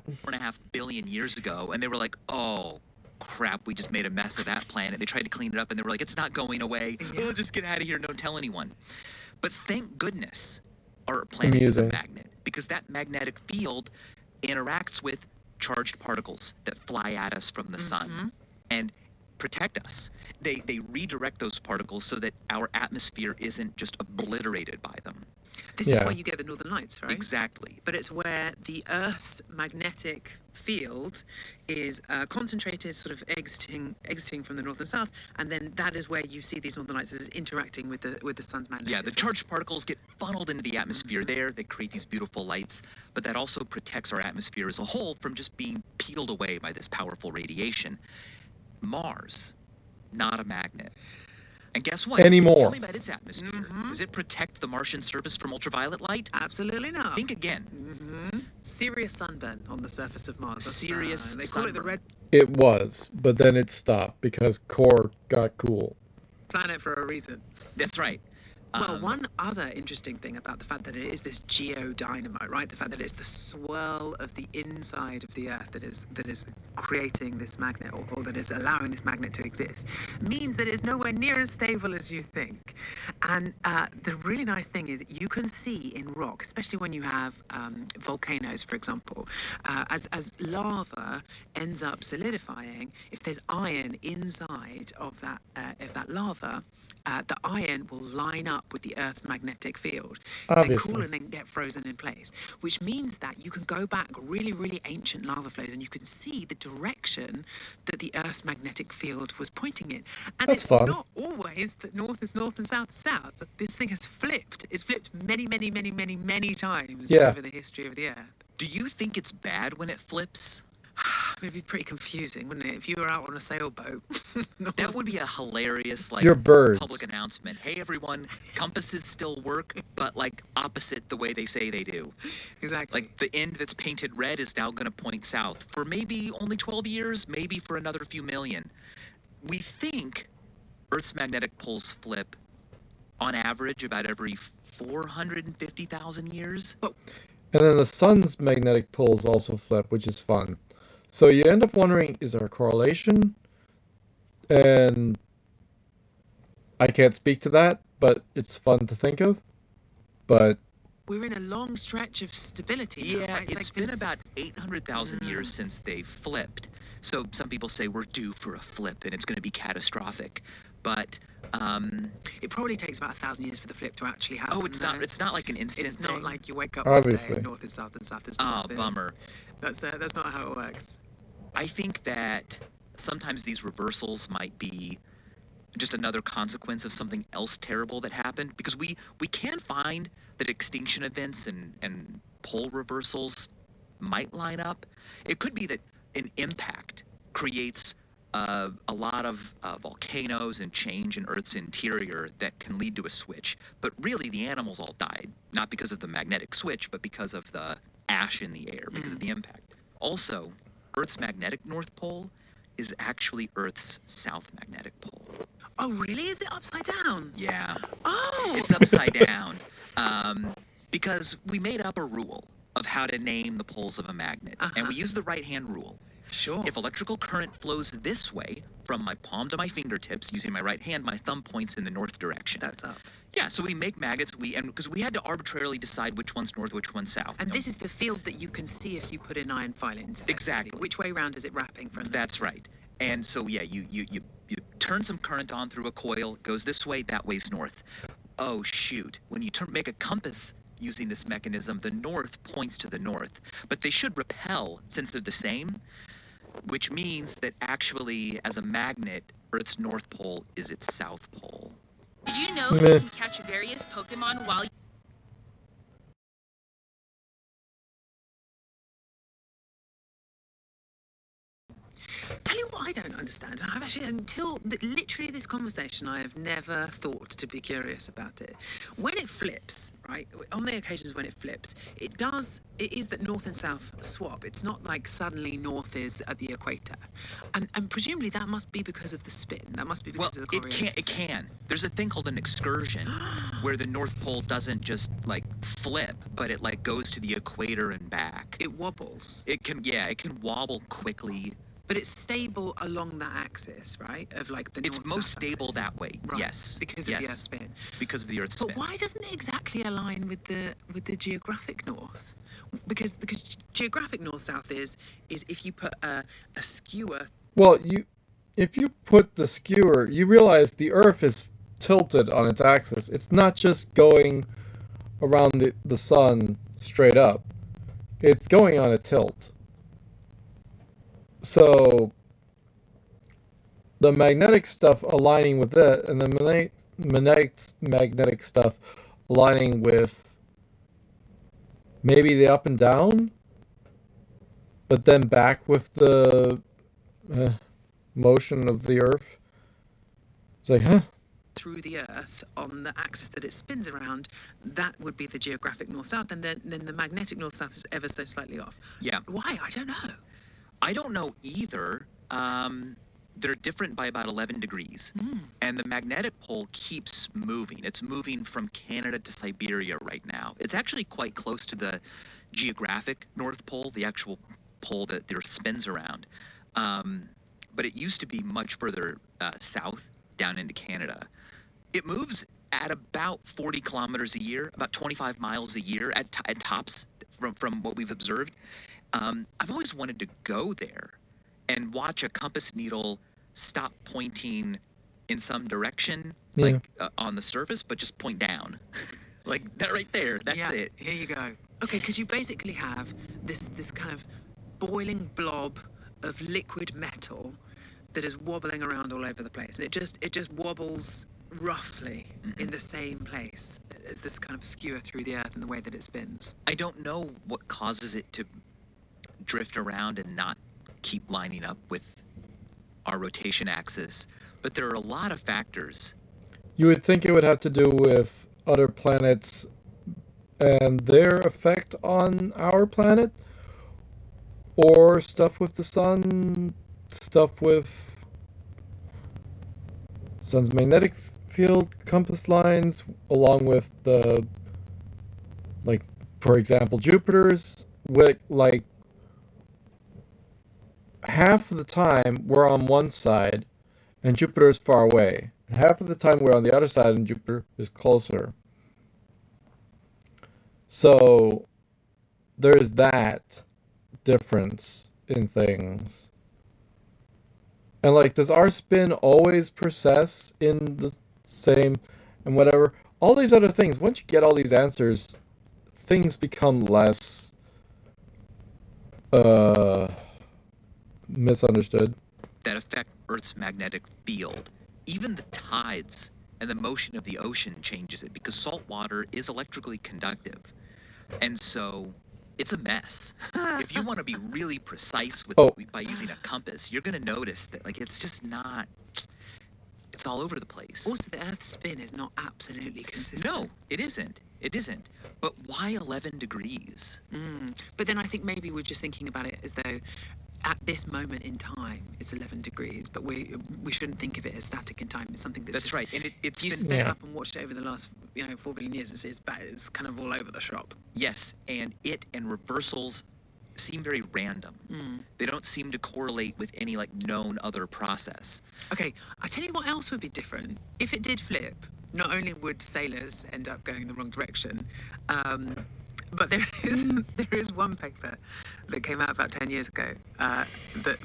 4.5 billion years ago, and they were like, oh crap, we just made a mess of that planet. They tried to clean it up and they were like, it's not going away. Oh, just get out of here, don't tell anyone. But thank goodness our planet is a Amusing. magnet, because that magnetic field interacts with charged particles that fly at us from the sun and protect us. They redirect those particles so that our atmosphere isn't just obliterated by them. This is Yeah. why you get the northern lights, right? Exactly. But it's where the Earth's magnetic field is concentrated, sort of exiting from the north and south, and then that is where you see these northern lights as interacting with the sun's magnetic. Yeah, the charged particles get funneled into the atmosphere there. They create these beautiful lights, but that also protects our atmosphere as a whole from just being peeled away by this powerful radiation. Mars, not a magnet. And guess what? Anymore. Tell me about its atmosphere. Does it protect the Martian surface from ultraviolet light? Absolutely not. Think again. Serious sunburn on the surface of Mars. That's, Serious they call it the sunburn. red It was, but then it stopped because core got cool. planet for a reason. That's right. Well, one other interesting thing about the fact that it is this geodynamo, right? The fact that it's the swirl of the inside of the Earth that is creating this magnet, or that is allowing this magnet to exist, means that it's nowhere near as stable as you think. And the really nice thing is you can see in rock, especially when you have volcanoes, for example, as lava ends up solidifying, if there's iron inside of that lava, the iron will line up with the Earth's magnetic field, then Obviously. cool and then get frozen in place, which means that you can go back really, really ancient lava flows and you can see the direction that the Earth's magnetic field was pointing in. And That's it's fun. not always that north is north and south is south. This thing has flipped. It's flipped many, many, many, many, many times Yeah. over the history of the Earth. Do you think it's bad when it flips? It'd be pretty confusing, wouldn't it? If you were out on a sailboat. That would be a hilarious, like, Your birds. public announcement. Hey, everyone, compasses still work, but, like, opposite the way they say they do. Exactly. Like, the end that's painted red is now going to point south for maybe only 12 years, maybe for another few million. We think Earth's magnetic poles flip on average about every 450,000 years. And then the sun's magnetic poles also flip, which is fun. So you end up wondering, is there a correlation? And I can't speak to that, but it's fun to think of. But we're in a long stretch of stability now, Yeah, right? it's been about 800,000 years since they flipped. So some people say we're due for a flip and it's going to be catastrophic. But It probably takes about 1,000 years for the flip to actually happen. Oh, it's not. though. It's not like an instant It's thing. not like you wake up one Obviously. day, north is south and south is Oh, north. bummer. That's not how it works. I think that sometimes these reversals might be just another consequence of something else terrible that happened, because we can find that extinction events and pole reversals might line up. It could be that an impact creates a lot of volcanoes and change in Earth's interior that can lead to a switch. But really, the animals all died, not because of the magnetic switch, but because of the ash in the air, because of the impact. Also, Earth's magnetic North Pole is actually Earth's south magnetic pole. Oh, really? Is it upside down? Yeah, Oh! it's upside down. Because we made up a rule of how to name the poles of a magnet, and we use the right-hand rule. Sure. If electrical current flows this way, from my palm to my fingertips, using my right hand, my thumb points in the north direction. That's up. Yeah, so we make magnets, because we had to arbitrarily decide which one's north, which one's south. And this is the field that you can see if you put an iron filings. Exactly. Which way round is it wrapping from? That's right. And so, yeah, you turn some current on through a coil, goes this way, that way's north. Oh, shoot. When you make a compass using this mechanism, the north points to the north. But they should repel since they're the same, which means that actually, as a magnet, Earth's north pole is its south pole. Did you know that you can catch various Pokemon while Tell you what I don't understand. I've actually, until literally this conversation, I have never thought to be curious about it. When it flips, right, on the occasions when it flips, it is that north and south swap. It's not like suddenly north is at the equator. And presumably that must be because of the spin. That must be because of the Coriolis it can. There's a thing called an excursion where the North Pole doesn't just like flip, but it like goes to the equator and back. It wobbles. It can wobble quickly. But it's stable along that axis, right? Of like the It's most stable axis. that way. Right. Yes. Because of the Earth's spin. Because of the Earth's spin. But why doesn't it exactly align with the geographic north? Because geographic north-south is if you put a skewer. Well, if you put the skewer, you realize the Earth is tilted on its axis. It's not just going around the sun straight up. It's going on a tilt. So the magnetic stuff aligning with it, and the magnetic stuff aligning with maybe the up and down, but then back with the motion of the Earth. It's like, huh? Through the Earth on the axis that it spins around, that would be the geographic north-south, and then the magnetic north-south is ever so slightly off. Yeah. Why? I don't know. I don't know either. They're different by about 11 degrees. And the magnetic pole keeps moving. It's moving from Canada to Siberia right now. It's actually quite close to the geographic North Pole, the actual pole that the Earth spins around. But it used to be much further south, down into Canada. It moves at about 40 kilometers a year, about 25 miles a year at tops from what we've observed. I've always wanted to go there and watch a compass needle stop pointing in some direction, like on the surface, but just point down. Like that right there, that's it. Here you go. Okay, because you basically have this kind of boiling blob of liquid metal that is wobbling around all over the place, and it just wobbles roughly in the same place as this kind of skewer through the Earth in the way that it spins. I don't know what causes it to drift around and not keep lining up with our rotation axis, but there are a lot of factors. You would think it would have to do with other planets and their effect on our planet, or stuff with the sun, stuff with sun's magnetic field compass lines, along with the, like, for example, Jupiter's, with, like, half of the time we're on one side and Jupiter is far away. Half of the time we're on the other side and Jupiter is closer. So there's that difference in things. And like, does our spin always precess in the same, and whatever. All these other things, once you get all these answers, things become less uh, misunderstood. That affect Earth's magnetic field. Even the tides and the motion of the ocean changes it because salt water is electrically conductive. And so it's a mess. If you want to be really precise with by using a compass, you're going to notice that like it's just not. It's all over the place. Also, the Earth's spin is not absolutely consistent. No, it isn't. It isn't. But why 11 degrees? But then I think maybe we're just thinking about it as though at this moment in time it's 11 degrees, but we shouldn't think of it as static in time. It's something that's That's right. And it's you been sped up and watched it over the last 4 billion years. It's kind of all over the shop. Yes, and it and reversals seem very random. They don't seem to correlate with any like known other process. Okay, I tell you what else would be different. If it did flip, not only would sailors end up going in the wrong direction, but there is one paper that came out about 10 years ago that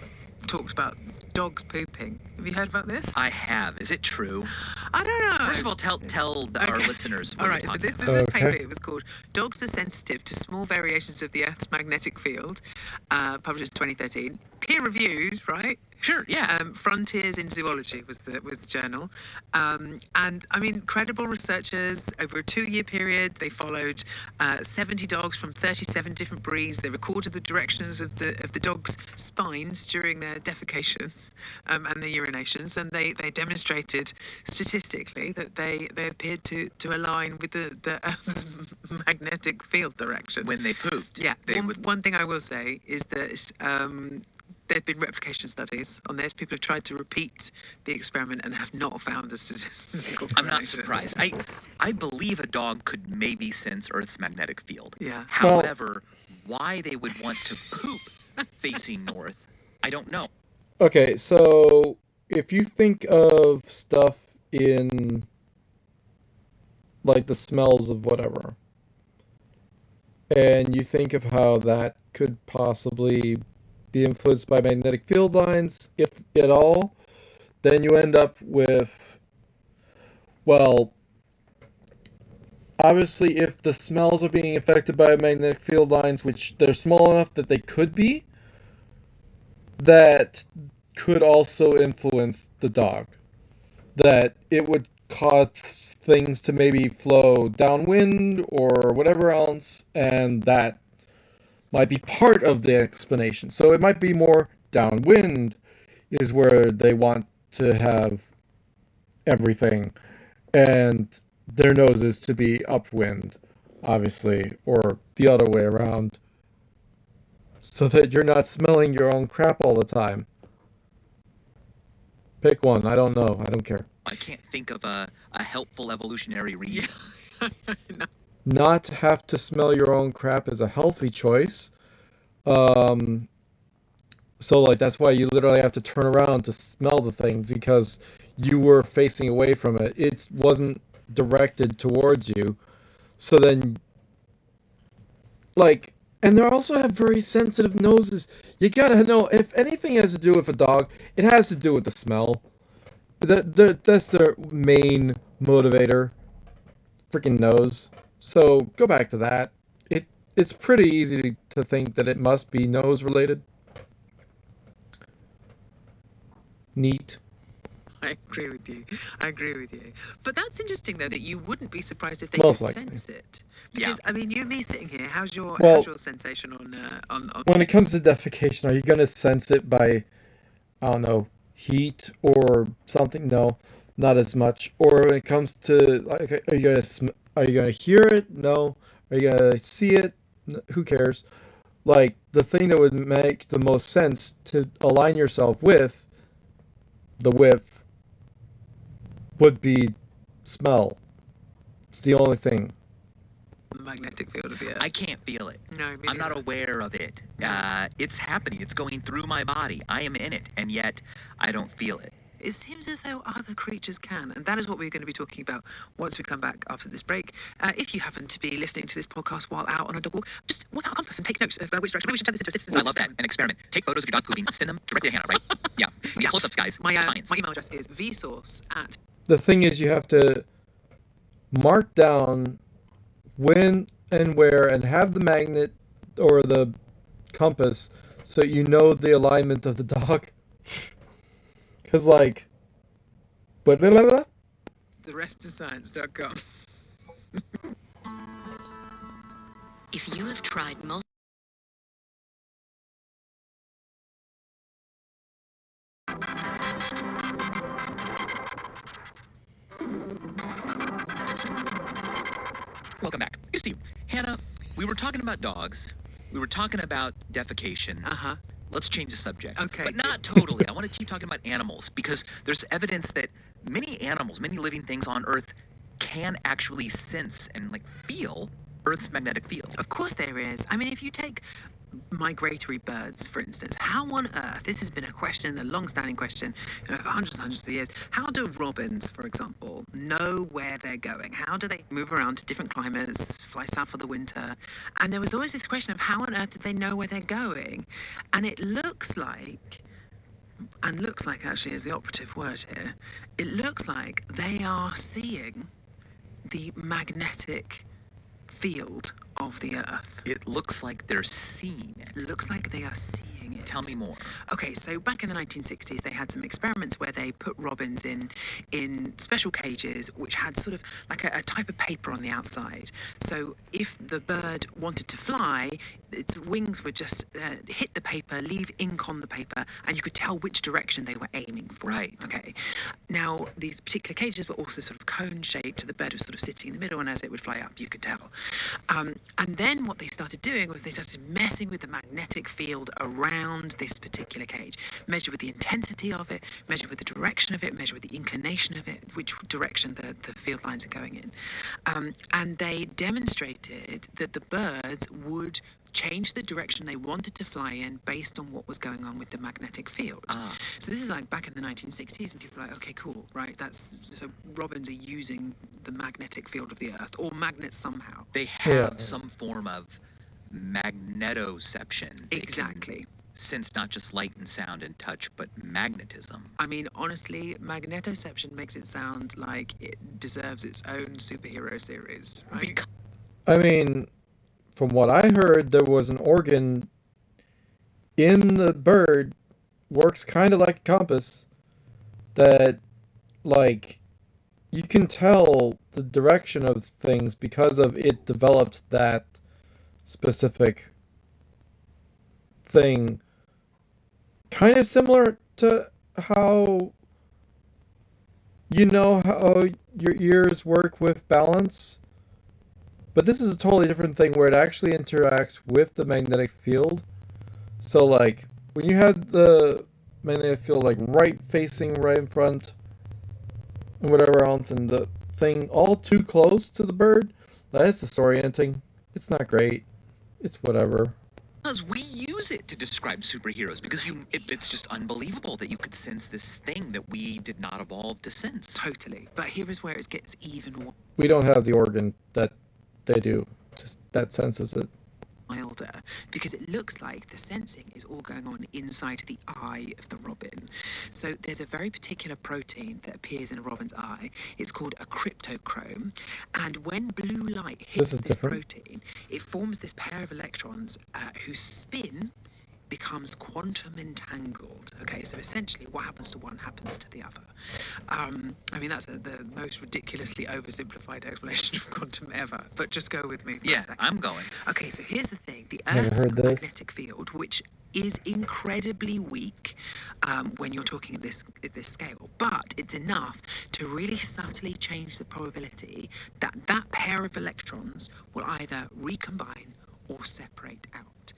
talked about dogs pooping. Have you heard about this? I have. Is it true? I don't know. First of all, tell our listeners. All right, so this is a paper. It was called "Dogs Are Sensitive to Small Variations of the Earth's Magnetic Field," published in 2013. Peer-reviewed, right? Sure. Yeah. Frontiers in Zoology was the journal, and I mean, credible researchers over a 2-year period. They followed 70 dogs from 37 different breeds. They recorded the directions of the dogs' spines during their defecations and their urinations, and they demonstrated statistically that they appeared to align with the Earth's magnetic field direction when they pooped. Yeah. One thing I will say is that there have been replication studies on this. People have tried to repeat the experiment and have not found a statistical correlation. I'm not surprised. I believe a dog could maybe sense Earth's magnetic field. Yeah. However, why they would want to poop facing north, I don't know. Okay, so if you think of stuff in like the smells of whatever, and you think of how that could possibly be influenced by magnetic field lines, if at all, then you end up with, well, obviously if the smells are being affected by magnetic field lines, which they're small enough that they could be, that could also influence the dog. That it would cause things to maybe flow downwind or whatever else, and that might be part of the explanation. So it might be more downwind is where they want to have everything, and their noses to be upwind, obviously, or the other way around, so that you're not smelling your own crap all the time. Pick one. I don't know. I don't care. I can't think of a helpful evolutionary reason. No. Not have to smell your own crap is a healthy choice. So like that's why you literally have to turn around to smell the things, because you were facing away from it. It wasn't directed towards you. So then, like, and they also have very sensitive noses. You gotta know, if anything has to do with a dog, it has to do with the smell. That's their main motivator. Freaking nose. So go back to that. It's pretty easy to think that it must be nose related. Neat. I agree with you. But that's interesting, though, that you wouldn't be surprised if they Most could likely. sense it. Because, I mean, you and me sitting here, how's your sensation on... When it comes to defecation, are you going to sense it by, I don't know, heat or something? No, not as much. Or when it comes to, like, are you going to hear it? No. Are you going to see it? Who cares? Like, the thing that would make the most sense to align yourself with the width would be smell. It's the only thing. The magnetic field of the Earth. I can't feel it. No, I'm not aware of it. It's happening. It's going through my body. I am in it, and yet I don't feel it. It seems as though other creatures can, and that is what we're going to be talking about once we come back after this break. If you happen to be listening to this podcast while out on a dog walk, just walk out a compass and take notes of which direction. Maybe we should turn this into a citizen's I love that. An experiment. Take photos of your dog pooping, send them directly to Hannah, right? Yeah. Close-ups, guys. My Science. email address is vsource@ the thing is you have to mark down when and where and have the magnet or the compass so you know the alignment of the dog. Because, like, but The rest is science.com. If you have tried Welcome back. Hey, Steve. Hannah, we were talking about dogs. We were talking about defecation. Uh-huh. Let's change the subject. Okay, But good. not totally. I want to keep talking about animals because there's evidence that many animals, many living things on Earth can actually sense and like feel Earth's magnetic field. Of course there is. I mean, if you take migratory birds, for instance, how on earth, this has been a question, a long-standing question, for hundreds and hundreds of years, how do robins, for example, know where they're going? How do they move around to different climates, fly south for the winter? And there was always this question of how on earth did they know where they're going? And it looks like, actually is the operative word here, it looks like they are seeing the magnetic field of the Earth. It looks like they're seeing it. It looks like they are seeing it. Tell me more. Okay, so back in the 1960s, they had some experiments where they put robins in special cages, which had sort of like a type of paper on the outside. So if the bird wanted to fly, its wings would just hit the paper, leave ink on the paper, and you could tell which direction they were aiming for. Right. Okay. Now, these particular cages were also sort of cone-shaped. The bird was sort of sitting in the middle, and as it would fly up, you could tell. And then what they started doing was they started messing with the magnetic field around this particular cage, measure with the intensity of it, measure with the direction of it, measure with the inclination of it, which direction the field lines are going in. And they demonstrated that the birds would change the direction they wanted to fly in based on what was going on with the magnetic field. So this is like back in the 1960s, and people are like, okay, cool, right? So robins are using the magnetic field of the Earth, or magnets somehow. They have some form of magnetoception. They Exactly. can sense not just light and sound and touch, but magnetism. I mean, honestly, magnetoception makes it sound like it deserves its own superhero series, right? I mean, from what I heard, there was an organ in the bird, works kind of like a compass, that, like, you can tell the direction of things because of it developed that specific thing. Kind of similar to how you know how your ears work with balance. But this is a totally different thing where it actually interacts with the magnetic field. So, like, when you have the magnetic field, like, right facing right in front and whatever else, and the thing all too close to the bird, that is disorienting. It's not great. It's whatever. Because we use it to describe superheroes because it's just unbelievable that you could sense this thing that we did not evolve to sense. Totally. But here is where it gets even We don't have the organ that they do. Just that senses it. wilder, because it looks like the sensing is all going on inside the eye of the robin. So there's a very particular protein that appears in a robin's eye. It's called a cryptochrome, and when blue light hits this protein, it forms this pair of electrons whose spin becomes quantum entangled. Okay, so essentially what happens to one happens to the other. I mean, that's the most ridiculously oversimplified explanation of quantum ever, but just go with me for a second. I'm going. Okay, so here's the thing. The Never Earth's heard this. magnetic field, which is incredibly weak when you're talking at this scale, but it's enough to really subtly change the probability that that pair of electrons will either recombine or separate out.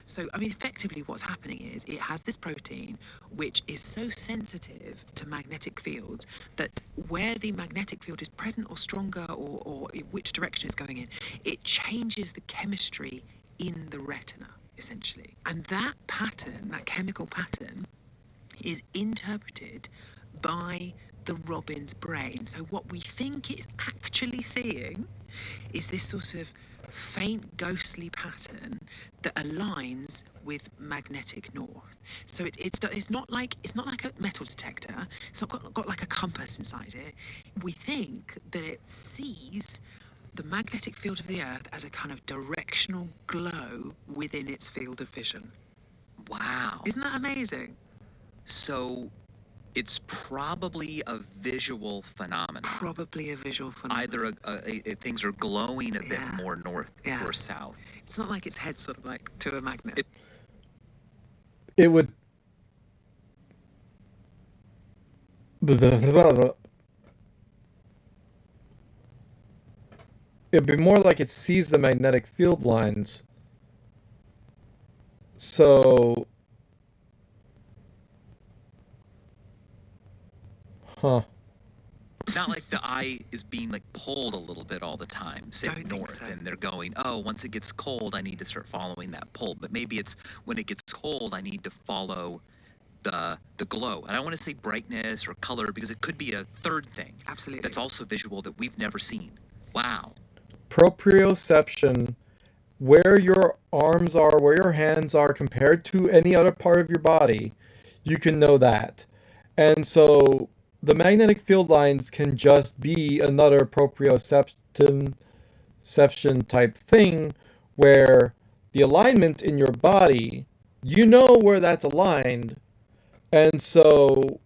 So, I mean, effectively what's happening is it has this protein which is so sensitive to magnetic fields that where the magnetic field is present or stronger or which direction it's going in, it changes the chemistry in the retina, essentially. And that pattern, that chemical pattern, is interpreted by the robin's brain. So what we think it's actually seeing is this sort of faint ghostly pattern that aligns with magnetic north. So it's not like a metal detector. It's not got like a compass inside it. We think that it sees the magnetic field of the Earth as a kind of directional glow within its field of vision. Wow. Isn't that amazing? So it's probably a visual phenomenon. Probably a visual phenomenon. Either things are glowing a bit Yeah. more north Yeah. or south. It's not like its head sort of like to a magnet. It would. It'd be more like it sees the magnetic field lines. So, huh. It's not like the eye is being like pulled a little bit all the time, say Don't think north, so. and they're going, oh, once it gets cold, I need to start following that pull. But maybe it's when it gets cold, I need to follow the glow. And I don't want to say brightness or color because it could be a third thing Absolutely. that's also visual that we've never seen. Wow. Proprioception, where your arms are, where your hands are compared to any other part of your body, you can know that. And so the magnetic field lines can just be another proprioception type thing where the alignment in your body, you know where that's aligned, and so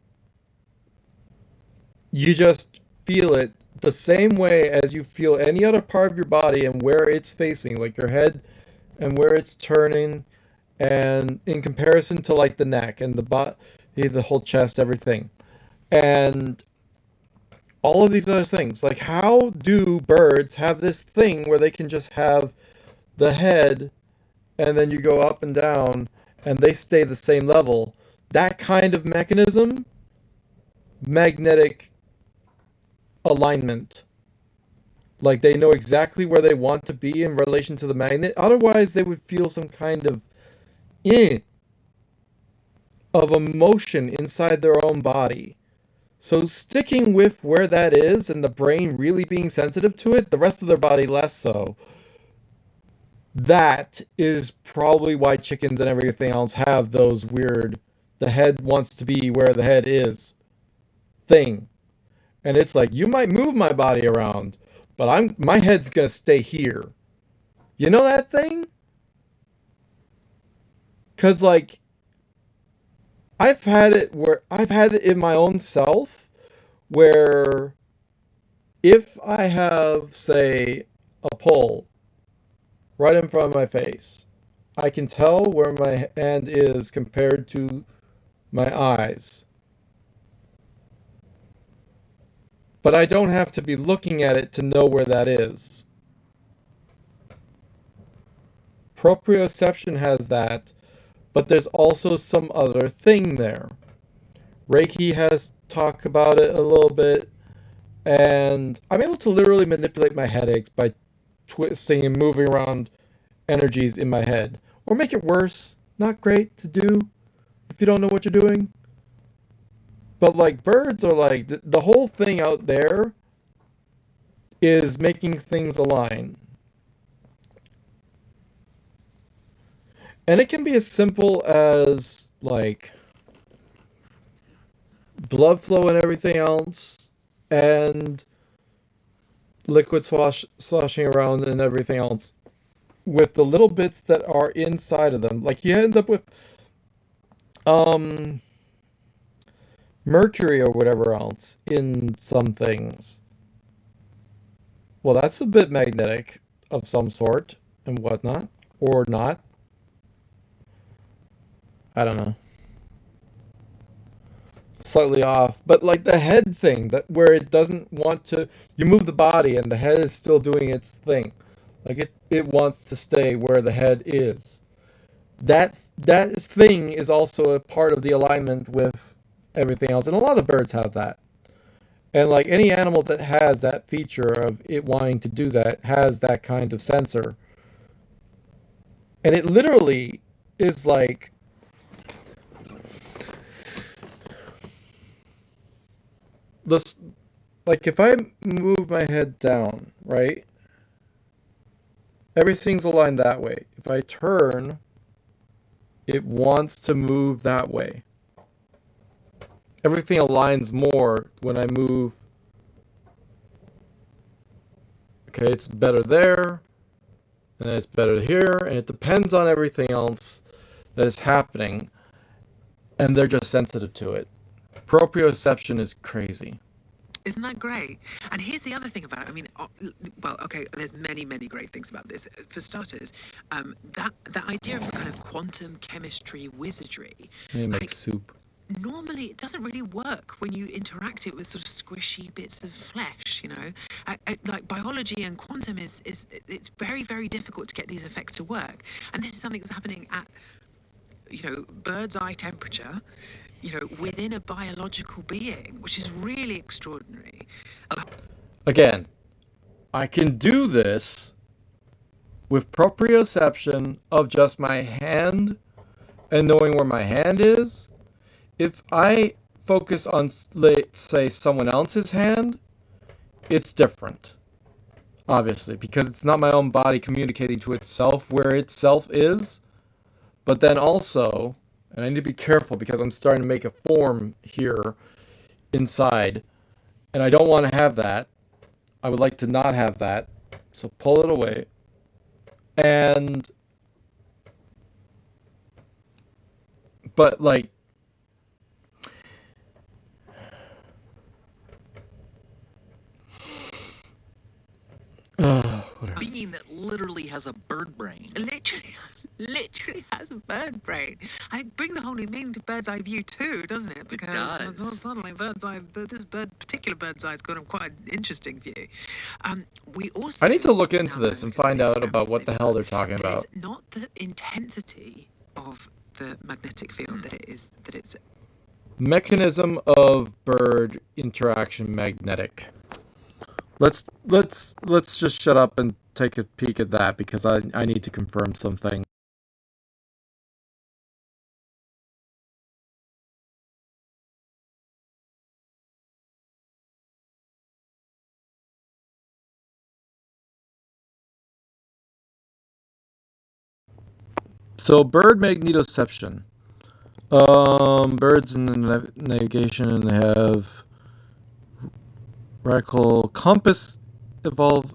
you just feel it the same way as you feel any other part of your body and where it's facing, like your head and where it's turning, and in comparison to like the neck and the whole chest, everything. And all of these other things. Like, how do birds have this thing where they can just have the head and then you go up and down and they stay the same level? That kind of mechanism, magnetic alignment. Like, they know exactly where they want to be in relation to the magnet. Otherwise, they would feel some kind of of emotion inside their own body. So sticking with where that is and the brain really being sensitive to it, the rest of their body less so. That is probably why chickens and everything else have those weird, the head wants to be where the head is thing. And it's like, you might move my body around, but my head's gonna stay here. You know that thing? Cause like I've had it in my own self where if I have, say, a pole right in front of my face, I can tell where my hand is compared to my eyes. But I don't have to be looking at it to know where that is. Proprioception has that, but there's also some other thing there. Reiki has talked about it a little bit, and I'm able to literally manipulate my headaches by twisting and moving around energies in my head. Or make it worse. Not great to do if you don't know what you're doing. But like birds are like, the whole thing out there is making things align. And it can be as simple as like blood flow and everything else, and liquid sloshing around and everything else, with the little bits that are inside of them. Like you end up with mercury or whatever else in some things. Well, that's a bit magnetic of some sort and whatnot, or not. I don't know. Slightly off, but like the head thing, that where it doesn't want to, you move the body and the head is still doing its thing. Like it wants to stay where the head is. That thing is also a part of the alignment with everything else, and a lot of birds have that. And like any animal that has that feature of it wanting to do that has that kind of sensor. And it literally is like this, like if I move my head down, right? everything's aligned that way. If I turn, it wants to move that way. Everything aligns more when I move. Okay, it's better there, and it's better here, and it depends on everything else that is happening, and they're just sensitive to it. Proprioception is crazy. Isn't that great? And here's the other thing about it. I mean, well, okay, there's many, many great things about this. For starters, that idea of kind of quantum chemistry wizardry, They make like, soup. normally it doesn't really work when you interact it with sort of squishy bits of flesh, you know. Like biology and quantum it's very, very difficult to get these effects to work. And this is something that's happening at, bird's eye temperature, within a biological being, which is really extraordinary. Again, I can do this with proprioception of just my hand and knowing where my hand is. If I focus on, let's say, someone else's hand, it's different, obviously, because it's not my own body communicating to itself where itself is. But then also, and I need to be careful because I'm starting to make a form here inside, and I don't want to have that. I would like to not have that. So pull it away. But like, whatever. Being that literally has a bird brain. Literally has a bird brain. It brings a whole new meaning to bird's eye view too, doesn't it? Because does. suddenly this particular bird's eye has got a quite interesting view. We also. I need to look into now this know, and because find of the out about what the hell they're talking that about. it's not the intensity of the magnetic field that it's Mechanism of bird interaction magnetic. Let's just shut up and take a peek at that because I need to confirm something. So bird magnetoception. Birds in the navigation have radical compass evolve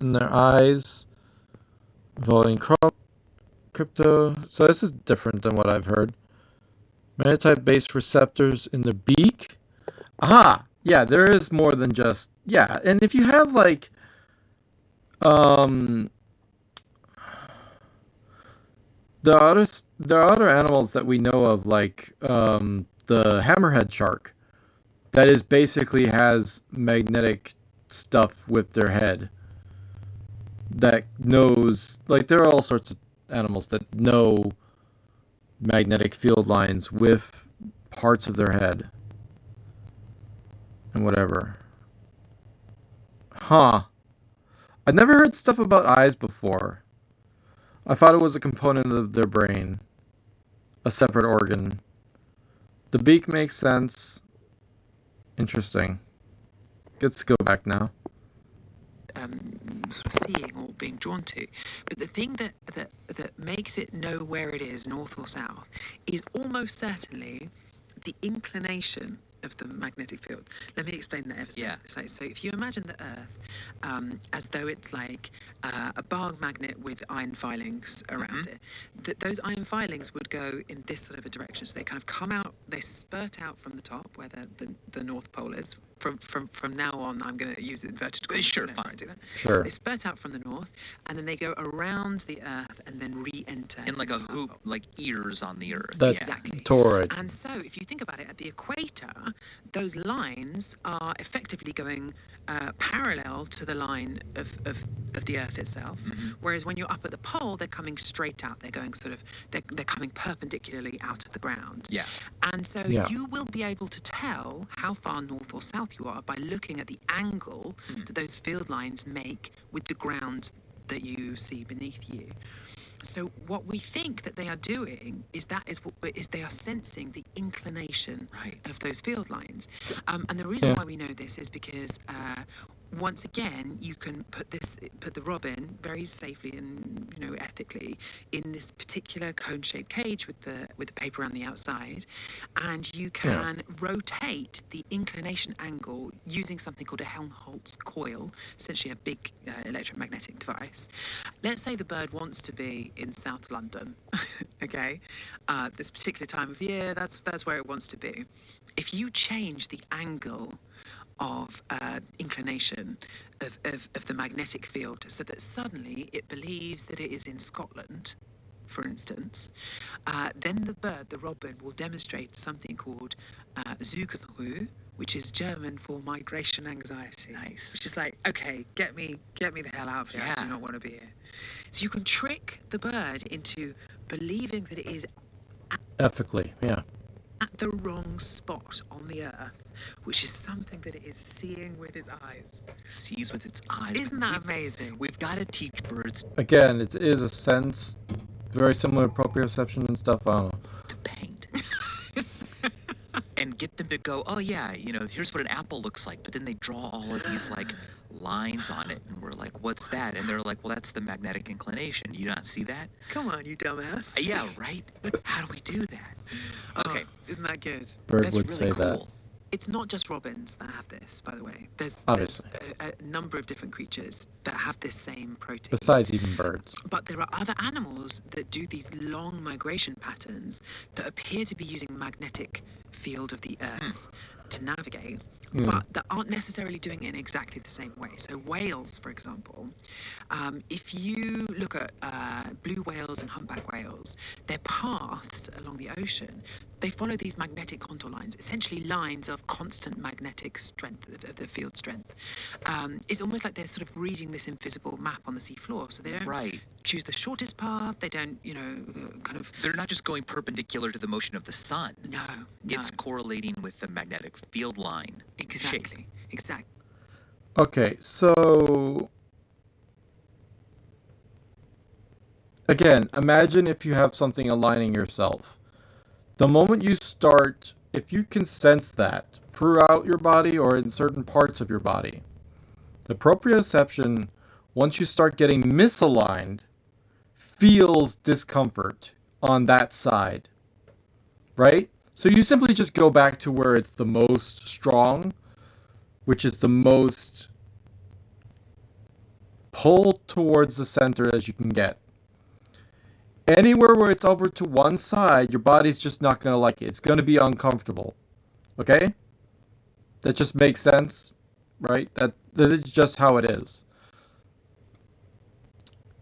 in their eyes, involving crypto. So this is different than what I've heard. Magnetite-based receptors in the beak. Aha! Yeah, there is more than just and if you have like there are other animals that we know of like the hammerhead shark that is basically has magnetic stuff with their head that knows, like, there are all sorts of animals that know magnetic field lines with parts of their head and whatever. Huh. I've never heard stuff about eyes before. I thought it was a component of their brain, a separate organ. The beak makes sense. Interesting. Let's go back now. sort of seeing or being drawn to. But the thing that makes it know where it is, north or south, is almost certainly the inclination of the magnetic field. Let me explain that ever so. Yeah. So if you imagine the Earth as though it's like a bar magnet with iron filings around it, those iron filings would go in this sort of a direction. So they kind of come out, they spurt out from the top where the North Pole is. From now on, I'm going to use inverted commas. Sure, whenever fine. I do that. Sure. They spurt out from the north, and then they go around the Earth and then re-enter. In like the a South hoop, Pole. like ears on the earth. That's Exactly. toroid. And so, if you think about it, at the equator, those lines are effectively going parallel to the line of the Earth itself. Whereas when you're up at the pole, they're coming straight out. They're going they're coming perpendicularly out of the ground. Yeah. And so Yeah. you will be able to tell how far north or south you are by looking at the angle that those field lines make with the ground that you see beneath you. So what we think that they are doing is they are sensing the inclination Right. of those field lines. And the reason Yeah. why we know this is because once again, you can put the robin very safely and ethically in this particular cone-shaped cage with the paper on the outside, and you can rotate the inclination angle using something called a Helmholtz coil, essentially a big electromagnetic device. Let's say the bird wants to be in South London, okay? This particular time of year, that's where it wants to be. If you change the angle of inclination of the magnetic field so that suddenly it believes that it is in Scotland, for instance, then the robin, will demonstrate something called Zugenruhe, which is German for migration anxiety. Nice. Which is like, okay, get me the hell out of here. I do not want to be here. So you can trick the bird into believing that it is Ethically, yeah. at the wrong spot on the earth, which is something that it is seeing with its eyes. Sees with its eyes. Isn't that amazing? We've got to teach birds Again, it is a sense very similar to proprioception and stuff. I don't know. to paint. And get them to go, oh yeah, here's what an apple looks like. But then they draw all of these like lines on it, and we're like, what's that? And they're like, well, that's the magnetic inclination. You not see that? Come on, you dumbass. Yeah, right. How do we do that? Okay, Isn't that good? Bird that's would really say cool. that. It's not just robins that have this, by the way. There's Obviously. a number of different creatures that have this same protein. Besides even birds. But there are other animals that do these long migration patterns that appear to be using the magnetic field of the Earth to navigate, but that aren't necessarily doing it in exactly the same way. So whales, for example, if you look at blue whales and humpback whales, their paths along the ocean, they follow these magnetic contour lines, essentially lines of constant magnetic strength, of the field strength. It's almost like they're sort of reading this invisible map on the seafloor. So they don't choose the shortest path. They don't, kind of... They're not just going perpendicular to the motion of the sun. No. It's correlating with the magnetic field line. Exactly. Exactly. Okay, so again, imagine if you have something aligning yourself. The moment you start, if you can sense that throughout your body or in certain parts of your body, the proprioception, once you start getting misaligned, feels discomfort on that side, right? So you simply just go back to where it's the most strong, which is the most pull towards the center as you can get. Anywhere where it's over to one side, your body's just not going to like it. It's going to be uncomfortable. Okay? That just makes sense, right? That is just how it is.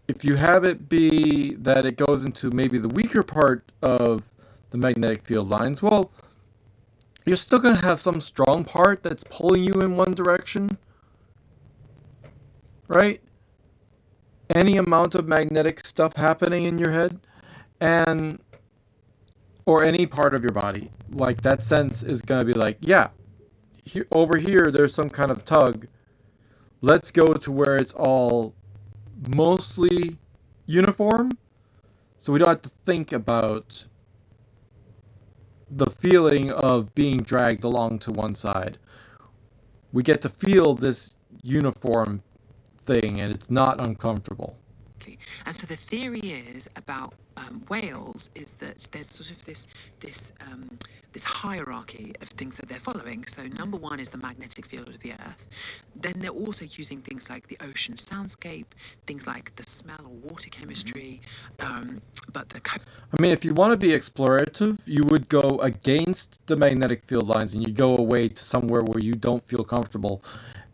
If you have it be that it goes into maybe the weaker part of the magnetic field lines, well, you're still going to have some strong part that's pulling you in one direction, right? Any amount of magnetic stuff happening in your head, and or any part of your body, like that sense is going to be like, yeah, over here there's some kind of tug. Let's go to where it's all mostly uniform, so we don't have to think about the feeling of being dragged along to one side. We get to feel this uniform thing, and it's not uncomfortable. And so the theory is about whales is that there's sort of this hierarchy of things that they're following. So number one is the magnetic field of the Earth. Then they're also using things like the ocean soundscape, things like the smell or water chemistry. I mean, if you want to be explorative, you would go against the magnetic field lines and you go away to somewhere where you don't feel comfortable.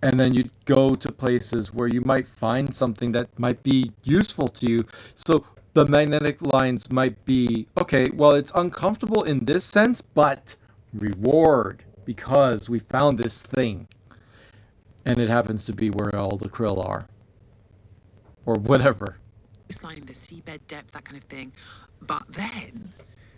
And then you'd go to places where you might find something that might be useful to you. So the magnetic lines might be, okay, well, it's uncomfortable in this sense, but reward, because we found this thing. And it happens to be where all the krill are. Or whatever. Coastline, the seabed depth, that kind of thing. But then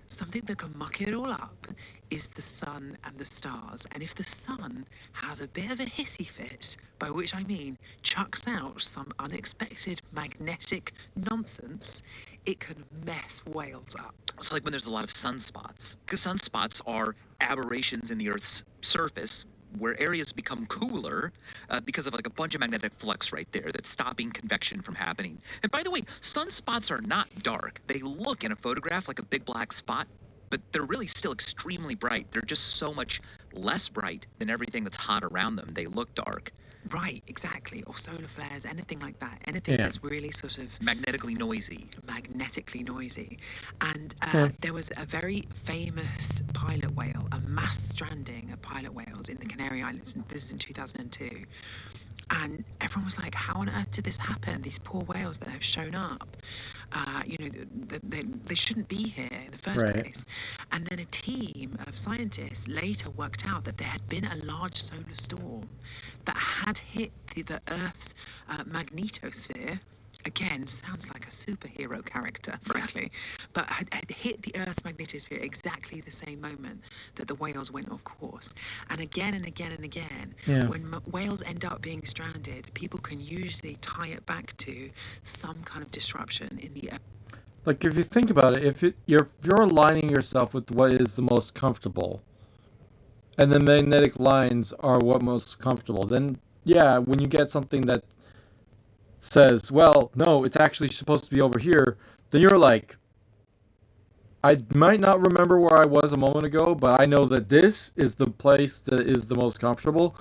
something that can muck it all up is the sun and the stars. And if the sun has a bit of a hissy fit, by which I mean chucks out some unexpected magnetic nonsense, it can mess whales up. So like when there's a lot of sunspots, because sunspots are aberrations in the Earth's surface where areas become cooler because of like a bunch of magnetic flux right there that's stopping convection from happening. And by the way, sunspots are not dark. They look in a photograph like a big black spot, but they're really still extremely bright. They're just so much less bright than everything that's hot around them. They look dark. Right, exactly. Or solar flares, anything like that. Anything Yeah. that's really sort of Magnetically noisy. magnetically noisy. And Yeah. there was a very famous pilot whale, a mass stranding of pilot whales in the Canary Islands. This is in 2002. And everyone was like, how on earth did this happen? These poor whales that have shown up, they shouldn't be here in the first Right. place. And then a team of scientists later worked out that there had been a large solar storm that had hit the Earth's magnetosphere. Again, sounds like a superhero character, frankly, but had hit the Earth's magnetosphere exactly the same moment that the whales went off course. And again and again and again, Yeah. when whales end up being stranded, people can usually tie it back to some kind of disruption in the Like if you think about it, if you're aligning yourself with what is the most comfortable, and the magnetic lines are what most comfortable, then yeah, when you get something that says, well, no, it's actually supposed to be over here, then you're like, I might not remember where I was a moment ago, but I know that this is the place that is the most comfortable.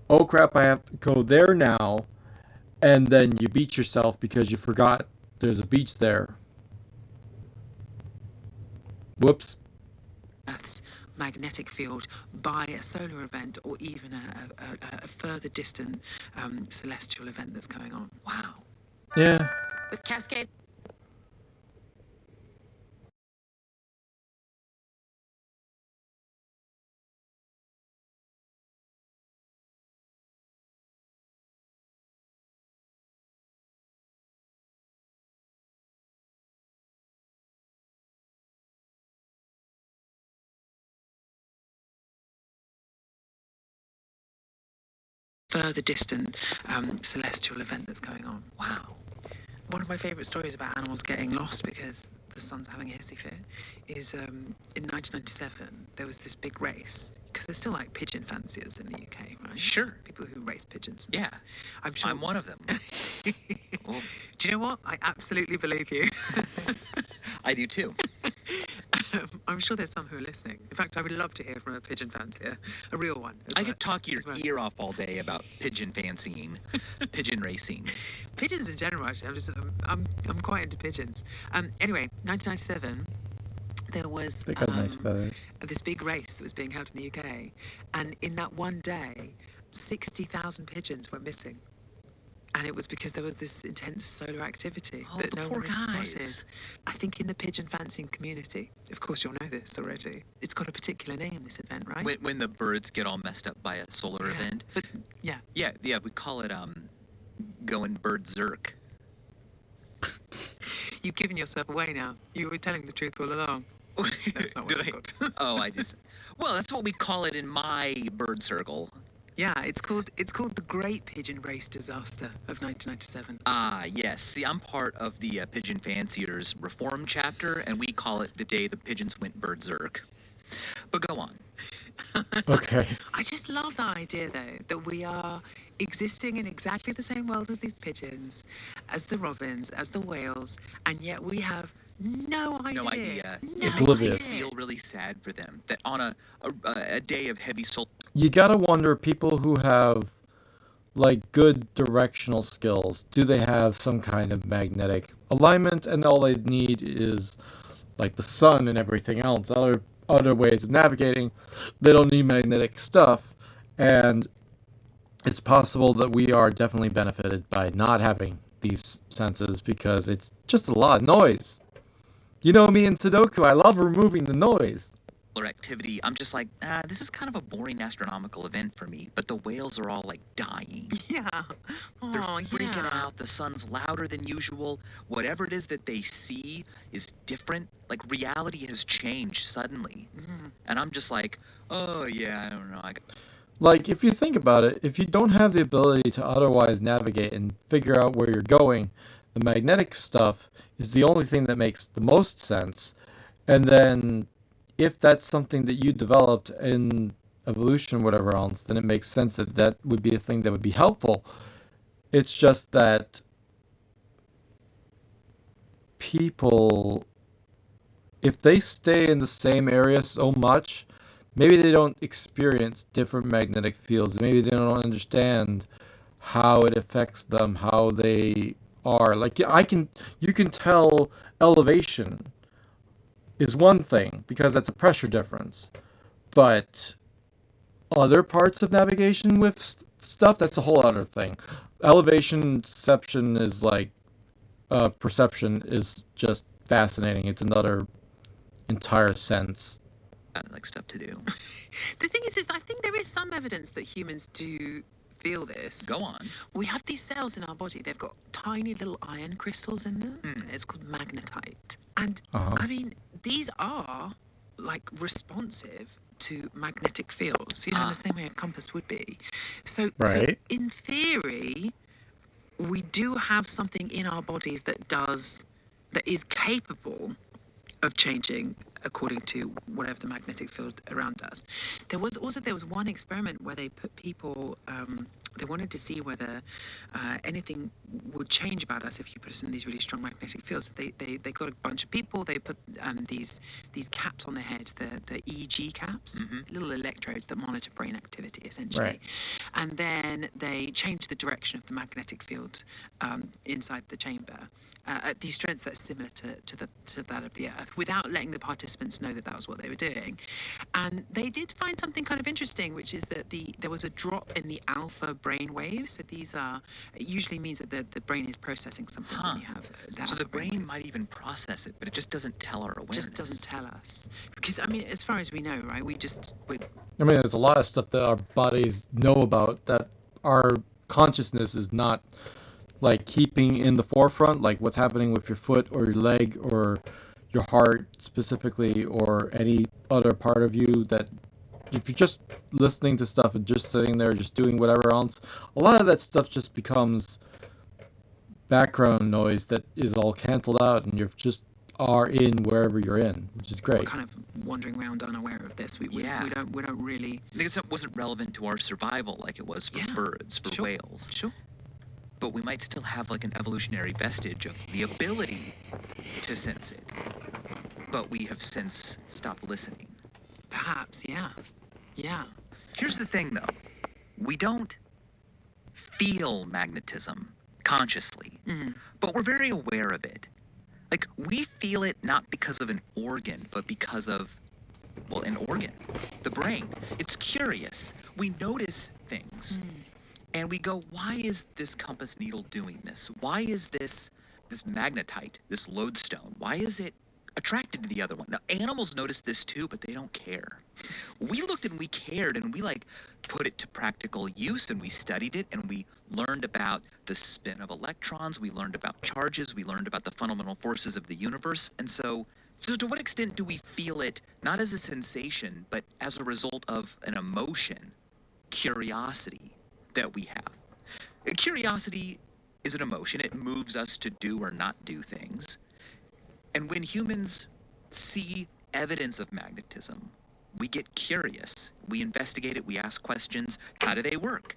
Oh crap, I have to go there now. And then you beat yourself because you forgot there's a beach there. Whoops. Earth's magnetic field by a solar event or even a further distant celestial event that's going on. Wow. Yeah. With Cascade. Further distant celestial event that's going on. Wow. One of my favourite stories about animals getting lost because the sun's having a hissy fit is in 1997 there was this big race because there's still like pigeon fanciers in the UK, right? Sure. People who race pigeons. Yeah. I'm sure. I'm one of them. Well, Do you know what? I absolutely believe you. I do too. I'm sure there's some who are listening. In fact, I would love to hear from a pigeon fancier, a real one. I could talk your as well. ear off all day about pigeon fancying, pigeon racing. Pigeons in general, actually. I'm quite into pigeons. Anyway, 1997, there was They got nice feathers. this big race that was being held in the UK, and in that one day, 60,000 pigeons were missing. And it was because there was this intense solar activity Oh, that the no poor one had spotted. guys. I think in the pigeon fancying community, of course you'll know this already, it's got a particular name, this event, right? When the birds get all messed up by a solar Yeah. event. But yeah, Yeah, we call it going bird zerk. you've given yourself away now. You were telling the truth all along. That's not what Did it's I- called. Oh, I just. Well, that's what we call it in my bird circle. Yeah, it's called the Great Pigeon Race Disaster of 1997. Ah, yes. See, I'm part of the Pigeon Fanciers Reform chapter, and we call it the day the pigeons went bird zerk. But go on. Okay. I just love that idea, though, that we are existing in exactly the same world as these pigeons, as the robins, as the whales, and yet we have no idea. No idea. No It makes me Oblivious. feel really sad for them that on a day of heavy solar. You gotta wonder, people who have like good directional skills, do they have some kind of magnetic alignment, and all they need is like the sun and everything else, other ways of navigating. They don't need magnetic stuff, and it's possible that we are definitely benefited by not having these senses because it's just a lot of noise. You know me in Sudoku, I love removing the noise. Activity, I'm just like, this is kind of a boring astronomical event for me. But the whales are all like dying. Yeah. They're Oh, freaking yeah. out. The sun's louder than usual. Whatever it is that they see is different. Like reality has changed suddenly. Mhm. And I'm just like, oh yeah, I don't know. Like, if you think about it, if you don't have the ability to otherwise navigate and figure out where you're going, the magnetic stuff is the only thing that makes the most sense. And then, if that's something that you developed in evolution, whatever else, then it makes sense that that would be a thing that would be helpful. It's just that people, if they stay in the same area so much, maybe they don't experience different magnetic fields. Maybe they don't understand how it affects them, how they are. Like you can tell elevation is one thing because that's a pressure difference, but other parts of navigation with stuff, that's a whole other thing. Elevation perception is like perception is just fascinating. It's another entire sense. Like stuff to do. The thing is I think there is some evidence that humans do feel this. Go on. We have these cells in our body. They've got tiny little iron crystals in them. Hmm. It's called magnetite. And Uh-huh. I mean, these are like responsive to magnetic fields, you know, in the same way a compass would be. So Right. in theory, we do have something in our bodies that is capable of changing according to whatever the magnetic field around us. There was one experiment where they put people, they wanted to see whether anything would change about us if you put us in these really strong magnetic fields. They got a bunch of people, they put these caps on their heads, the EEG caps, little electrodes that monitor brain activity essentially. Right. And then they changed the direction of the magnetic field inside the chamber at these strengths that's similar to that of the Earth, without letting the participants know that was what they were doing. And they did find something kind of interesting, which is that there was a drop in the alpha brain waves. So it usually means that the brain is processing something when you have that. So the alpha brain brain waves. might even process it, but it just doesn't tell our awareness. Just doesn't tell us, because I mean, as far as we know, right, we I mean, there's a lot of stuff that our bodies know about that our consciousness is not like keeping in the forefront, like what's happening with your foot or your leg or your heart specifically, or any other part of you. That if you're just listening to stuff and just sitting there just doing whatever else, a lot of that stuff just becomes background noise that is all canceled out, and you're just are in wherever you're in, which is we're great. kind of wandering around unaware of this. We don't really. Because it wasn't relevant to our survival like it was for birds, for Sure. whales. Sure. But we might still have like an evolutionary vestige of the ability to sense it. But we have since stopped listening. Perhaps, yeah. Yeah. Here's the thing, though. We don't feel magnetism consciously, but we're very aware of it. Like, we feel it not because of an organ, but because of, well, an organ, the brain. It's curious. We notice things, and we go, why is this compass needle doing this? Why is this magnetite, this lodestone, why is it attracted to the other one? Now, animals notice this too, but they don't care. We looked and we cared, and we like put it to practical use, and we studied it, and we learned about the spin of electrons, we learned about charges, we learned about the fundamental forces of the universe. And so to what extent do we feel it not as a sensation, but as a result of an emotion, curiosity that we have? Curiosity is an emotion. It moves us to do or not do things. And when humans see evidence of magnetism, we get curious. We investigate it. We ask questions. How do they work?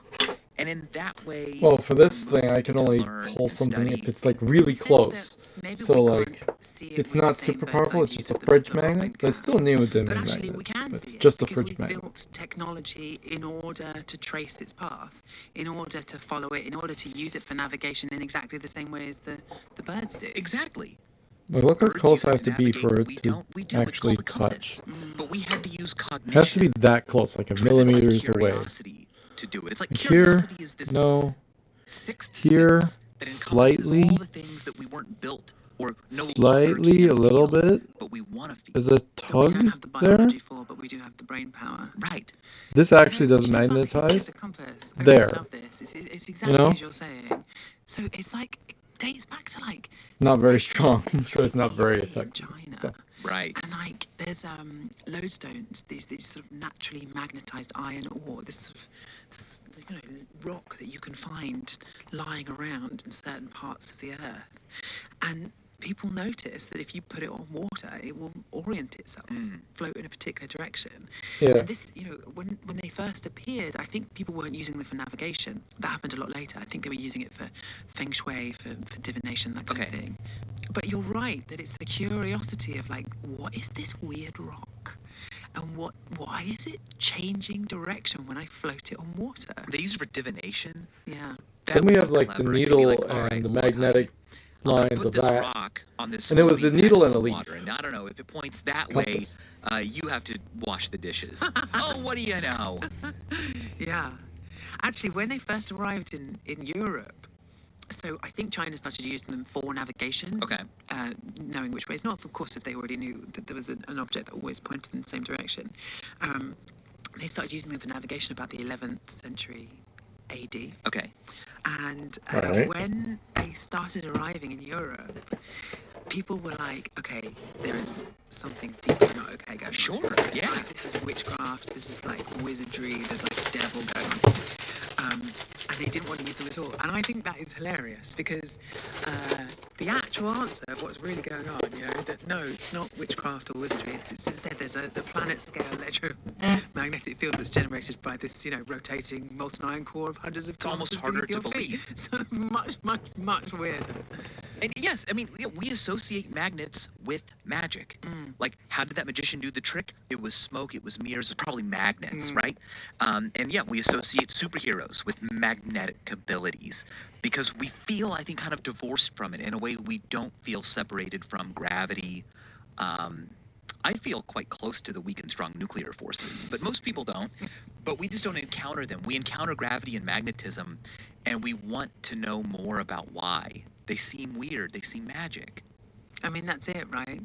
And in that way, Well, for this we thing, I move can to only learn pull and something study. if it's like really Sense that close. maybe So we like, can't see it it's with not the same super bird's powerful. eye It's view just a that the fridge Robin magnet, but it's can. still new to me But actually, magnet. we can It's see it just a because fridge we've magnet. built technology in order to trace its path, in order to follow it, in order to use it for navigation in exactly the same way as the birds do. Exactly. Like, look how Birds close use I it have to be navigate. for it We to don't. We do. It's actually called a compass. touch. But we had to use It has to cognition, be that close, like a driven by millimeters away. curiosity to do it. It's like Like here, curiosity is this no. sixth Here, sense that encompasses slightly. all the things that we weren't built or no longer Slightly, can a little feel, bit. but we want to feel. There's a That we don't tug have the there. biology for, but we do have the brain power. Right. This I actually don't- doesn't do you know, Bob, if you take magnetize. the compass, I There. really love this. It's exactly know? as you're saying. So it's like it dates back to like Not very 2nd strong, century so it's not very BC in effective. China. So- Right. And like there's lodestones, these sort of naturally magnetized iron ore, this sort of rock that you can find lying around in certain parts of the earth. And people notice that if you put it on water, it will orient itself, float in a particular direction. Yeah. And this, when they first appeared, I think people weren't using them for navigation. That happened a lot later. I think they were using it for feng shui, for divination, that kind of thing. But you're right that it's the curiosity of like, what is this weird rock? And why is it changing direction when I float it on water? They use it for divination. Yeah. Then we have like the Clever. It could be needle like, all right, and the look, magnetic I'm gonna lines put of this that. rock on this And it was floaty a needle pad and a of leaf. water, and I don't know if it points that Compass. way, you have to wash the dishes. Oh, what do you know? Yeah. Actually, when they first arrived in Europe, so I think China started using them for navigation. Okay. Knowing which ways. Not, of course, if they already knew that there was an object that always pointed in the same direction. They started using them for navigation about the 11th century AD. Okay. And Right. when they started arriving in Europe, people were like, okay, there is something deeply not okay going on. Sure, yeah. Like, this is witchcraft, this is like wizardry, there's like a devil going on. And they didn't want to use them at all. And I think that is hilarious because the actual answer of what's really going on, that no, it's not witchcraft or wizardry. It's instead there's a planet scale electromagnetic field that's generated by this, rotating molten iron core of hundreds of almost kilometers harder beneath to your feet. believe. Sort of much, much, much weirder. And yes, I mean, we associate magnets with magic. Like, how did that magician do the trick? It was smoke, it was mirrors, it was probably magnets, right? And yeah, we associate superheroes with magnetic abilities because we feel, I think, kind of divorced from it in a way we don't feel separated from gravity. I feel quite close to the weak and strong nuclear forces, but most people don't. But we just don't encounter them. We encounter gravity and magnetism, and we want to know more about why. They seem weird. They seem magic. I mean, that's it, right?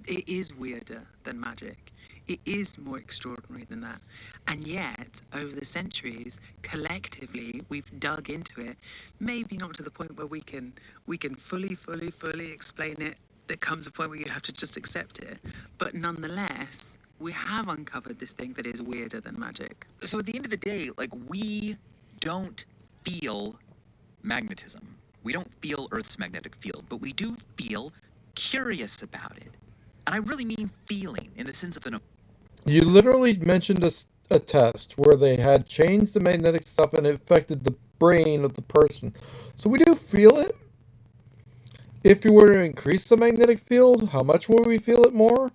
It is weirder than magic. It is more extraordinary than that. And yet, over the centuries, collectively, we've dug into it. Maybe not to the point where we can fully explain it. There comes a point where you have to just accept it. But nonetheless, we have uncovered this thing that is weirder than magic. So at the end of the day, like, we don't feel magnetism. We don't feel Earth's magnetic field, but we do feel curious about it. And I really mean feeling in the sense of You literally mentioned a test where they had changed the magnetic stuff and it affected the brain of the person. So we do feel it. If you were to increase the magnetic field, how much would we feel it more?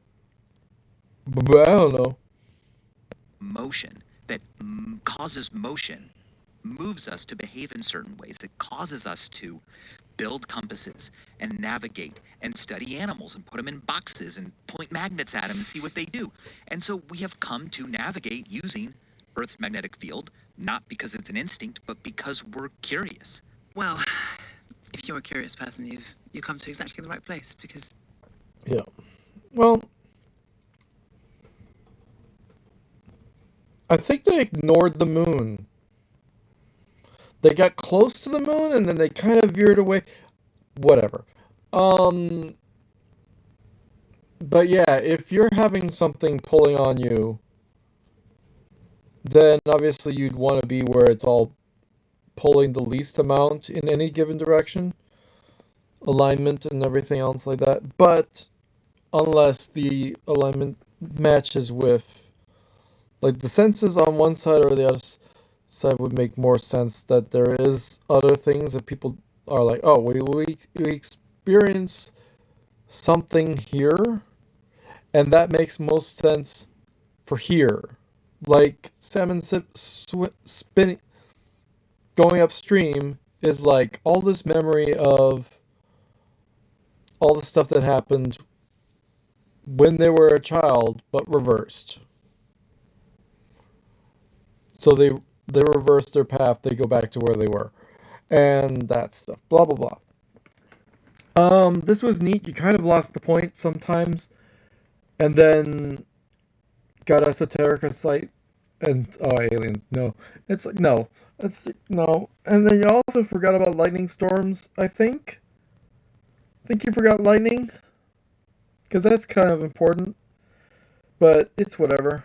But I don't know. motion that causes motion, moves us to behave in certain ways. It causes us to build compasses and navigate and study animals and put them in boxes and point magnets at them and see what they do. And so we have come to navigate using Earth's magnetic field, not because it's an instinct, but because we're curious. Well, if you're a curious person, you've come to exactly the right place because... Yeah. Well, I think they ignored the moon. They got close to the moon and then they kind of veered away. Whatever. But yeah, if you're having something pulling on you, then obviously you'd want to be where it's all pulling the least amount in any given direction. Alignment and everything else like that. But unless the alignment matches with, like, the senses on one side or the other side would make more sense that there is other things that people are like, oh, we experience something here, and that makes most sense for here. Like salmon spinning, going upstream is like all this memory of all the stuff that happened when they were a child, but reversed. So they reverse their path, they go back to where they were. And that stuff. Blah blah blah. This was neat. You kind of lost the point sometimes. And then got esoteric site and aliens. No. It's like no. It's no. And then you also forgot about lightning storms, I think. I think you forgot lightning. Because that's kind of important. But it's whatever.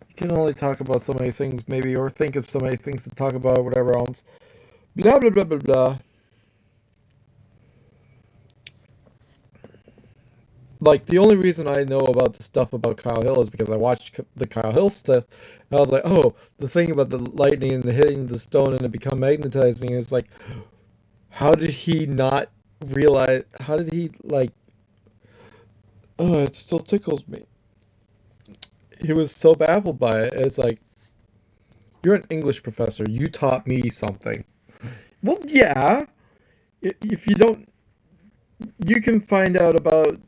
You can only talk about so many things, maybe, or think of so many things to talk about, whatever else. Blah, blah, blah, blah, blah. like the only reason I know about the stuff about Kyle Hill is because I watched the Kyle Hill stuff, and I was like, oh, the thing about the lightning and the hitting the stone and it become magnetizing is like, how did he not realize? How did he like? Oh, it still tickles me. He was so baffled by it. It's like, you're an English professor. You taught me something. Well, yeah. If you don't, you can find out about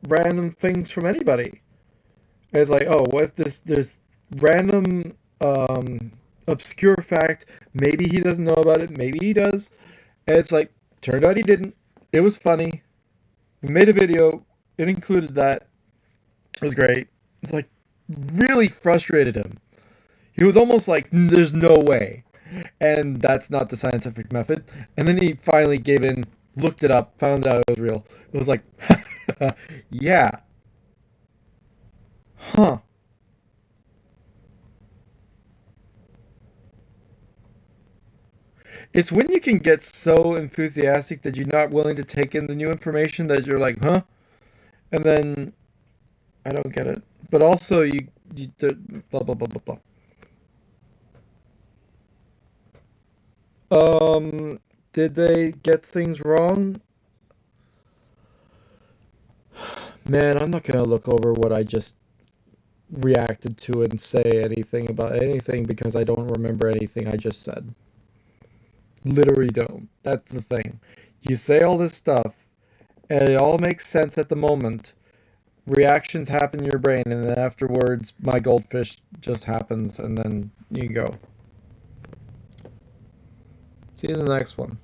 random things from anybody. It's like, oh, what if this random obscure fact? Maybe he doesn't know about it. Maybe he does. And it's like, turned out he didn't. It was funny. We made a video. It included that. It was great. It's like really frustrated him. He was almost like, there's no way. And that's not the scientific method. And then he finally gave in, looked it up, found out it was real. It was like, yeah, huh. It's when you can get so enthusiastic that you're not willing to take in the new information that you're like, huh? And then I don't get it. But also you blah blah blah blah blah. Did they get things wrong? Man, I'm not gonna look over what I just reacted to and say anything about anything because I don't remember anything I just said. Literally don't. That's the thing. You say all this stuff, and it all makes sense at the moment. Reactions happen in your brain, and then afterwards, my goldfish just happens, and then you go. See you in the next one.